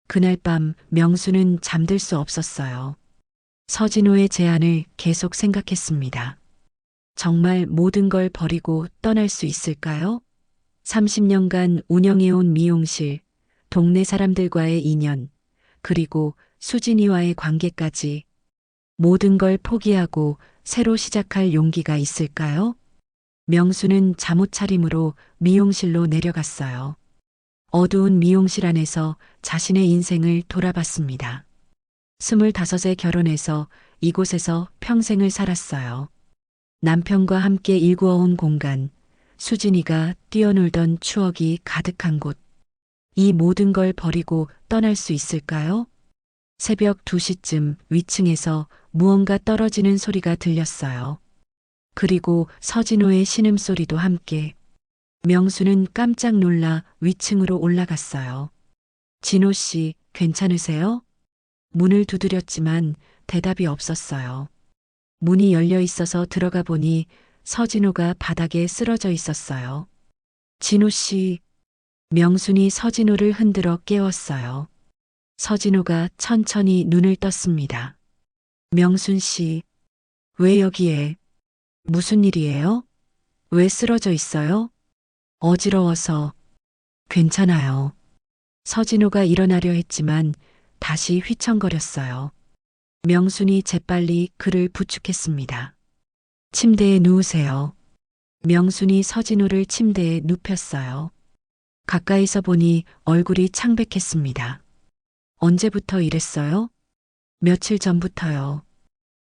그날 밤 명순은 잠들 수 없었어요. 서진호의 제안을 계속 생각했습니다. 정말 모든 걸 버리고 떠날 수 있을까요? 30년간 운영해온 미용실, 동네 사람들과의 인연, 그리고 수진이와의 관계까지 모든 걸 포기하고 새로 시작할 용기가 있을까요? 명수는 잠옷 차림으로 미용실로 내려갔어요. 어두운 미용실 안에서 자신의 인생을 돌아봤습니다. 25에 결혼해서 이곳에서 평생을 살았어요. 남편과 함께 일구어온 공간, 수진이가 뛰어놀던 추억이 가득한 곳. 이 모든 걸 버리고 떠날 수 있을까요? 새벽 2시쯤 위층에서 무언가 떨어지는 소리가 들렸어요. 그리고 서진호의 신음소리도 함께. 명수는 깜짝 놀라 위층으로 올라갔어요. 진호 씨, 괜찮으세요? 문을 두드렸지만 대답이 없었어요. 문이 열려 있어서 들어가 보니 서진호가 바닥에 쓰러져 있었어요. 진호 씨, 명순이 서진호를 흔들어 깨웠어요. 서진호가 천천히 눈을 떴습니다. 명순 씨, 왜 여기에? 무슨 일이에요? 왜 쓰러져 있어요? 어지러워서. 괜찮아요. 서진호가 일어나려 했지만 다시 휘청거렸어요. 명순이 재빨리 그를 부축했습니다. 침대에 누우세요. 명순이 서진호를 침대에 눕혔어요. 가까이서 보니 얼굴이 창백했습니다. 언제부터 이랬어요? 며칠 전부터요.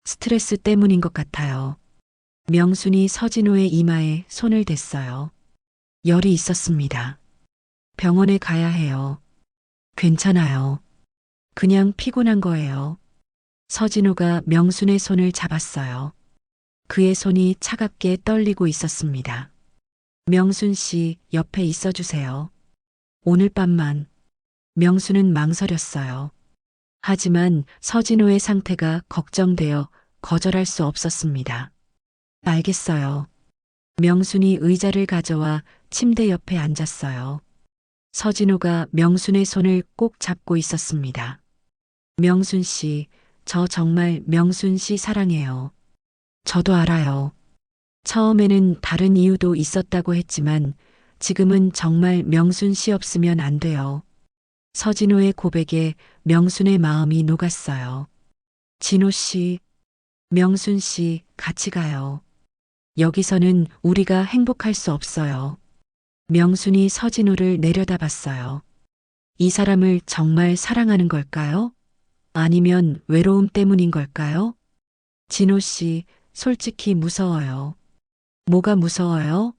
스트레스 때문인 것 같아요. 명순이 서진호의 이마에 손을 댔어요. 열이 있었습니다. 병원에 가야 해요. 괜찮아요. 그냥 피곤한 거예요. 서진호가 명순의 손을 잡았어요. 그의 손이 차갑게 떨리고 있었습니다. 명순 씨, 옆에 있어 주세요. 오늘 밤만. 명순은 망설였어요. 하지만 서진호의 상태가 걱정되어 거절할 수 없었습니다. 알겠어요. 명순이 의자를 가져와 침대 옆에 앉았어요. 서진호가 명순의 손을 꼭 잡고 있었습니다. 명순 씨, 저 정말 명순 씨 사랑해요. 저도 알아요. 처음에는 다른 이유도 있었다고 했지만 지금은 정말 명순 씨 없으면 안 돼요. 서진호의 고백에 명순의 마음이 녹았어요. 진호 씨, 명순 씨, 같이 가요. 여기서는 우리가 행복할 수 없어요. 명순이 서진호를 내려다봤어요. 이 사람을 정말 사랑하는 걸까요? 아니면 외로움 때문인 걸까요? 진호 씨, 솔직히 무서워요. 뭐가 무서워요?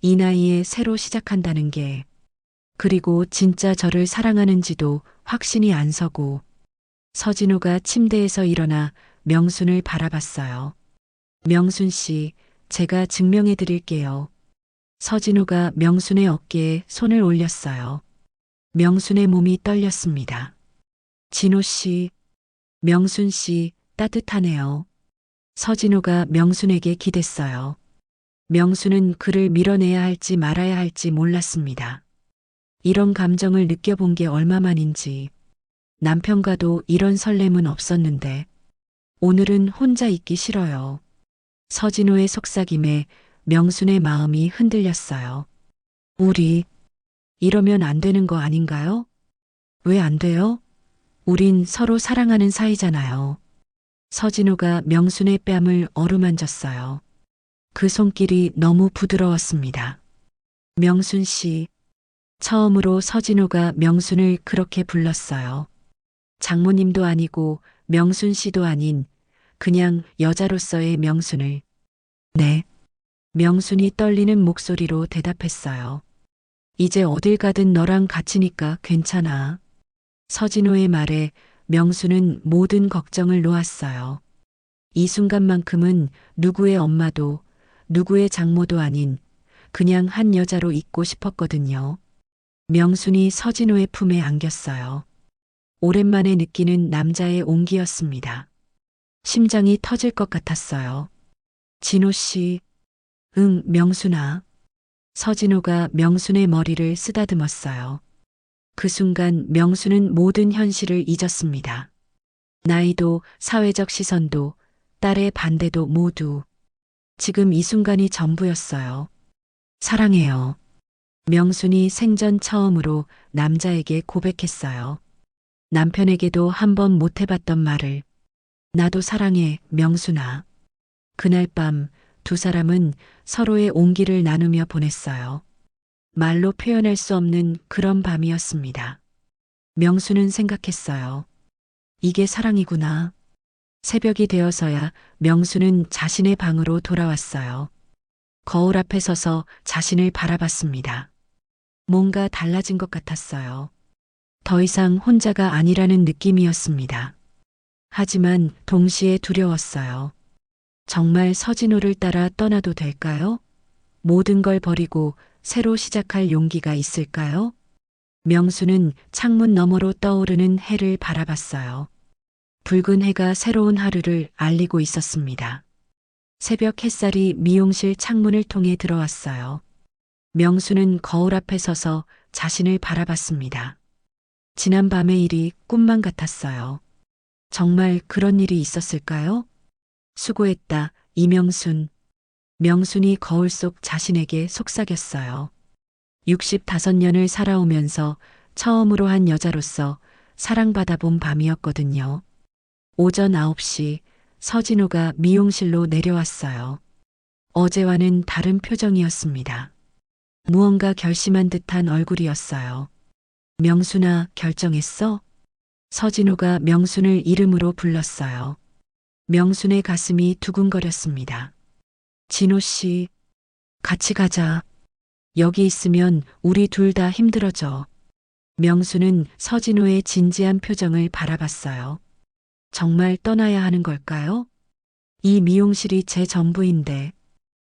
이 나이에 새로 시작한다는 게. 그리고 진짜 저를 사랑하는지도 확신이 안 서고. 서진호가 침대에서 일어나 명순을 바라봤어요. 명순 씨, 제가 증명해 드릴게요. 서진호가 명순의 어깨에 손을 올렸어요. 명순의 몸이 떨렸습니다. 진호 씨, 명순 씨, 따뜻하네요. 서진호가 명순에게 기댔어요. 명순은 그를 밀어내야 할지 말아야 할지 몰랐습니다. 이런 감정을 느껴본 게 얼마만인지. 남편과도 이런 설렘은 없었는데 오늘은 혼자 있기 싫어요. 서진호의 속삭임에 명순의 마음이 흔들렸어요. 우리 이러면 안 되는 거 아닌가요? 왜 안 돼요? 우린 서로 사랑하는 사이잖아요. 서진호가 명순의 뺨을 어루만졌어요. 그 손길이 너무 부드러웠습니다. 명순 씨. 처음으로 서진호가 명순을 그렇게 불렀어요. 장모님도 아니고 명순 씨도 아닌 그냥 여자로서의 명순을. 네. 명순이 떨리는 목소리로 대답했어요. 이제 어딜 가든 너랑 같이니까 괜찮아. 서진호의 말에 명순은 모든 걱정을 놓았어요. 이 순간만큼은 누구의 엄마도 누구의 장모도 아닌 그냥 한 여자로 있고 싶었거든요. 명순이 서진호의 품에 안겼어요. 오랜만에 느끼는 남자의 온기였습니다. 심장이 터질 것 같았어요. 진호 씨, 응, 명순아. 서진호가 명순의 머리를 쓰다듬었어요. 그 순간 명순은 모든 현실을 잊었습니다. 나이도 사회적 시선도 딸의 반대도 모두. 지금 이 순간이 전부였어요. 사랑해요. 명순이 생전 처음으로 남자에게 고백했어요. 남편에게도 한 번 못 해봤던 말을. 나도 사랑해, 명순아. 그날 밤 두 사람은 서로의 온기를 나누며 보냈어요. 말로 표현할 수 없는 그런 밤이었습니다. 명순은 생각했어요. 이게 사랑이구나. 새벽이 되어서야 명순은 자신의 방으로 돌아왔어요. 거울 앞에 서서 자신을 바라봤습니다. 뭔가 달라진 것 같았어요. 더 이상 혼자가 아니라는 느낌이었습니다. 하지만 동시에 두려웠어요. 정말 서진호를 따라 떠나도 될까요? 모든 걸 버리고 새로 시작할 용기가 있을까요? 명수는 창문 너머로 떠오르는 해를 바라봤어요. 붉은 해가 새로운 하루를 알리고 있었습니다. 새벽 햇살이 미용실 창문을 통해 들어왔어요. 명수는 거울 앞에 서서 자신을 바라봤습니다. 지난 밤의 일이 꿈만 같았어요. 정말 그런 일이 있었을까요? 수고했다, 이명순. 명순이 거울 속 자신에게 속삭였어요. 65년을 살아오면서 처음으로 한 여자로서 사랑받아 본 밤이었거든요. 오전 9시 서진호가 미용실로 내려왔어요. 어제와는 다른 표정이었습니다. 무언가 결심한 듯한 얼굴이었어요. 명순아, 결정했어? 서진호가 명순을 이름으로 불렀어요. 명순의 가슴이 두근거렸습니다. 진호 씨, 같이 가자. 여기 있으면 우리 둘 다 힘들어져. 명순은 서진호의 진지한 표정을 바라봤어요. 정말 떠나야 하는 걸까요? 이 미용실이 제 전부인데.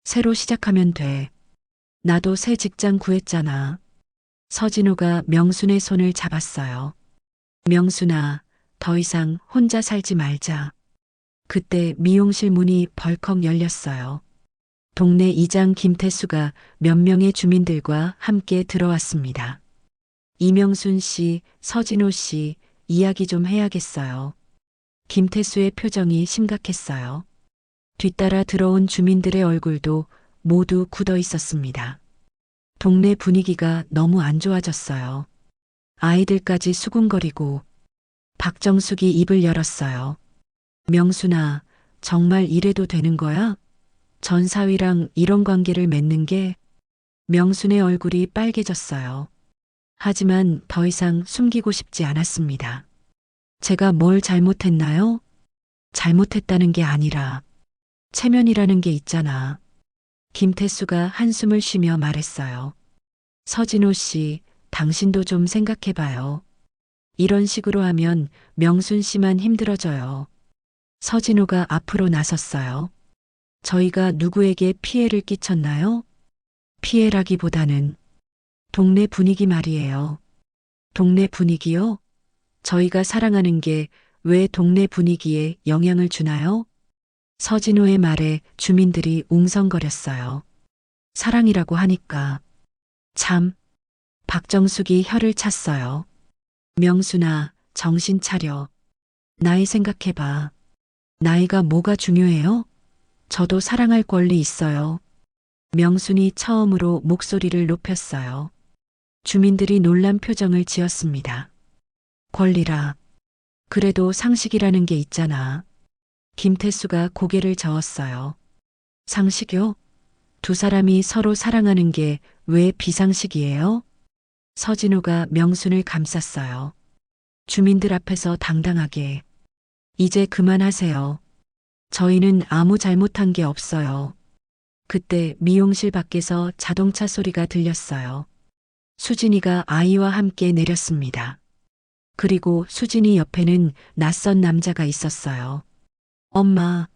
새로 시작하면 돼. 나도 새 직장 구했잖아. 서진호가 명순의 손을 잡았어요. 명순아, 더 이상 혼자 살지 말자. 그때 미용실 문이 벌컥 열렸어요. 동네 이장 김태수가 몇 명의 주민들과 함께 들어왔습니다. 이명순 씨, 서진호 씨, 이야기 좀 해야겠어요. 김태수의 표정이 심각했어요. 뒤따라 들어온 주민들의 얼굴도 모두 굳어 있었습니다. 동네 분위기가 너무 안 좋아졌어요. 아이들까지 수군거리고 박정숙이 입을 열었어요. 명순아, 정말 이래도 되는 거야? 전 사위랑 이런 관계를 맺는 게. 명순의 얼굴이 빨개졌어요. 하지만 더 이상 숨기고 싶지 않았습니다. 제가 뭘 잘못했나요? 잘못했다는 게 아니라 체면이라는 게 있잖아. 김태수가 한숨을 쉬며 말했어요. 서진호 씨, 당신도 좀 생각해봐요. 이런 식으로 하면 명순 씨만 힘들어져요. 서진호가 앞으로 나섰어요. 저희가 누구에게 피해를 끼쳤나요? 피해라기보다는 동네 분위기 말이에요. 동네 분위기요? 저희가 사랑하는 게 왜 동네 분위기에 영향을 주나요? 서진호의 말에 주민들이 웅성거렸어요. 사랑이라고 하니까. 참. 박정숙이 혀를 찼어요. 명순아, 정신 차려. 나이 생각해봐. 나이가 뭐가 중요해요? 저도 사랑할 권리 있어요. 명순이 처음으로 목소리를 높였어요. 주민들이 놀란 표정을 지었습니다. 권리라. 그래도 상식이라는 게 있잖아. 김태수가 고개를 저었어요. 상식요? 두 사람이 서로 사랑하는 게 왜 비상식이에요? 서진호가 명순을 감쌌어요. 주민들 앞에서 당당하게. 이제 그만하세요. 저희는 아무 잘못한 게 없어요. 그때 미용실 밖에서 자동차 소리가 들렸어요. 수진이가 아이와 함께 내렸습니다. 그리고 수진이 옆에는 낯선 남자가 있었어요. 엄마.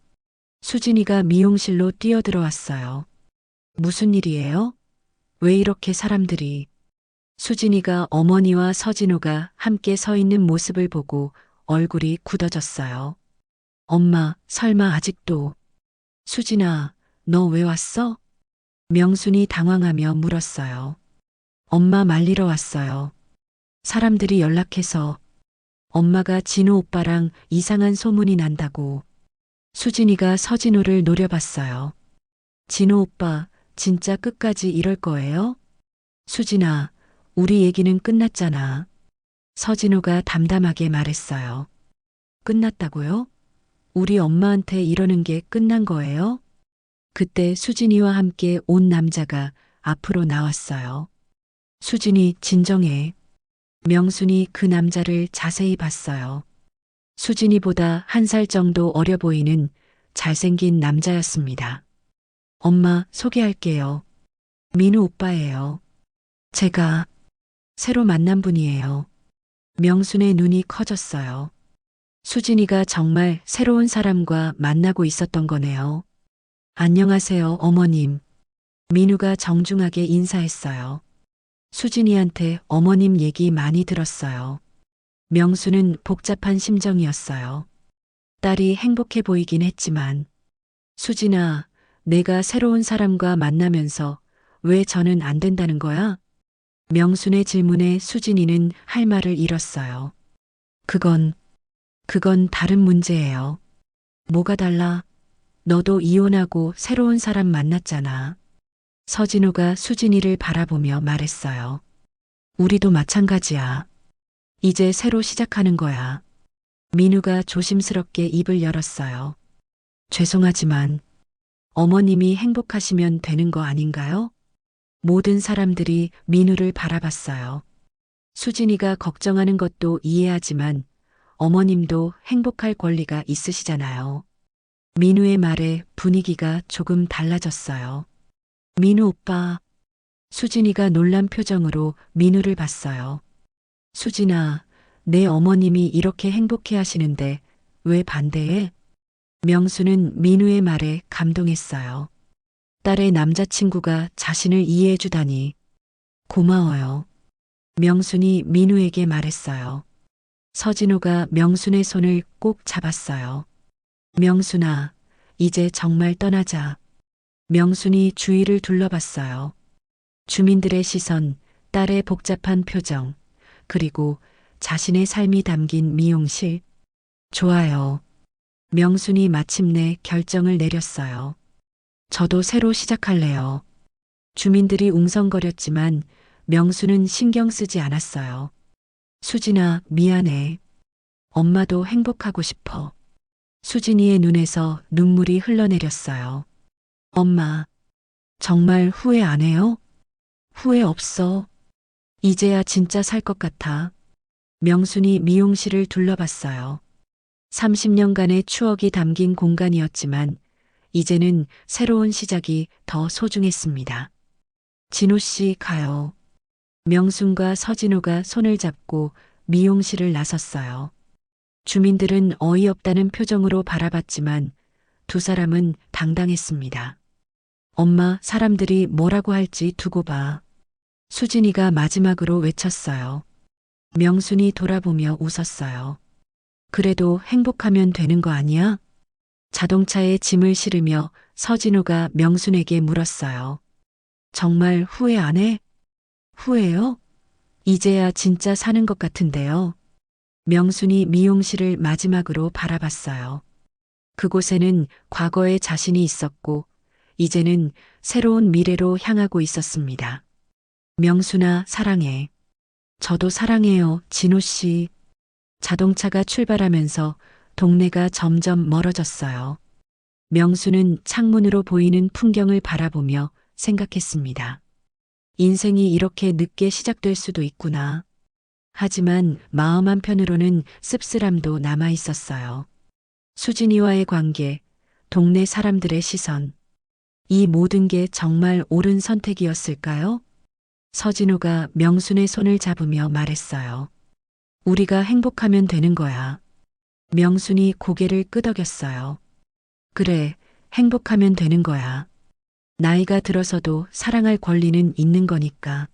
수진이가 미용실로 뛰어들어왔어요. 무슨 일이에요? 왜 이렇게 사람들이. 수진이가 어머니와 서진호가 함께 서 있는 모습을 보고 얼굴이 굳어졌어요. 엄마, 설마 아직도. 수진아, 너 왜 왔어? 명순이 당황하며 물었어요. 엄마 말리러 왔어요. 사람들이 연락해서 엄마가 진호 오빠랑 이상한 소문이 난다고. 수진이가 서진호를 노려봤어요. 진호 오빠, 진짜 끝까지 이럴 거예요? 수진아, 우리 얘기는 끝났잖아. 서진호가 담담하게 말했어요. 끝났다고요? 우리 엄마한테 이러는 게 끝난 거예요? 그때 수진이와 함께 온 남자가 앞으로 나왔어요. 수진이 진정해. 명순이 그 남자를 자세히 봤어요. 수진이보다 한 살 정도 어려 보이는 잘생긴 남자였습니다. 엄마, 소개할게요. 민우 오빠예요. 제가 새로 만난 분이에요. 명순의 눈이 커졌어요. 수진이가 정말 새로운 사람과 만나고 있었던 거네요. 안녕하세요, 어머님. 민우가 정중하게 인사했어요. 수진이한테 어머님 얘기 많이 들었어요. 명수는 복잡한 심정이었어요. 딸이 행복해 보이긴 했지만, 수진아, 내가 새로운 사람과 만나면서 왜 저는 안 된다는 거야? 명순의 질문에 수진이는 할 말을 잃었어요. 그건 다른 문제예요. 뭐가 달라? 너도 이혼하고 새로운 사람 만났잖아. 서진호가 수진이를 바라보며 말했어요. 우리도 마찬가지야. 이제 새로 시작하는 거야. 민우가 조심스럽게 입을 열었어요. 죄송하지만 어머님이 행복하시면 되는 거 아닌가요? 모든 사람들이 민우를 바라봤어요. 수진이가 걱정하는 것도 이해하지만 어머님도 행복할 권리가 있으시잖아요. 민우의 말에 분위기가 조금 달라졌어요. 민우 오빠. 수진이가 놀란 표정으로 민우를 봤어요. 수진아, 내 어머님이 이렇게 행복해 하시는데 왜 반대해? 명수는 민우의 말에 감동했어요. 딸의 남자친구가 자신을 이해해 주다니 고마워요. 명순이 민우에게 말했어요. 서진호가 명순의 손을 꼭 잡았어요. 명순아, 이제 정말 떠나자. 명순이 주위를 둘러봤어요. 주민들의 시선, 딸의 복잡한 표정, 그리고 자신의 삶이 담긴 미용실. 좋아요. 명순이 마침내 결정을 내렸어요. 저도 새로 시작할래요. 주민들이 웅성거렸지만 명수는 신경 쓰지 않았어요. 수진아, 미안해. 엄마도 행복하고 싶어. 수진이의 눈에서 눈물이 흘러내렸어요. 엄마, 정말 후회 안 해요? 후회 없어. 이제야 진짜 살 것 같아. 명순이 미용실을 둘러봤어요. 30년간의 추억이 담긴 공간이었지만 이제는 새로운 시작이 더 소중했습니다. 진호 씨 가요. 명순과 서진호가 손을 잡고 미용실을 나섰어요. 주민들은 어이없다는 표정으로 바라봤지만 두 사람은 당당했습니다. 엄마, 사람들이 뭐라고 할지 두고 봐. 수진이가 마지막으로 외쳤어요. 명순이 돌아보며 웃었어요. 그래도 행복하면 되는 거 아니야? 자동차에 짐을 실으며 서진호가 명순에게 물었어요. 정말 후회 안 해? 후회요? 이제야 진짜 사는 것 같은데요. 명순이 미용실을 마지막으로 바라봤어요. 그곳에는 과거의 자신이 있었고, 이제는 새로운 미래로 향하고 있었습니다. 명순아, 사랑해. 저도 사랑해요, 진호 씨. 자동차가 출발하면서 동네가 점점 멀어졌어요. 명수는 창문으로 보이는 풍경을 바라보며 생각했습니다. 인생이 이렇게 늦게 시작될 수도 있구나. 하지만 마음 한편으로는 씁쓸함도 남아 있었어요. 수진이와의 관계, 동네 사람들의 시선. 이 모든 게 정말 옳은 선택이었을까요? 서진우가 명순의 손을 잡으며 말했어요. 우리가 행복하면 되는 거야. 명순이 고개를 끄덕였어요. 그래, 행복하면 되는 거야. 나이가 들어서도 사랑할 권리는 있는 거니까.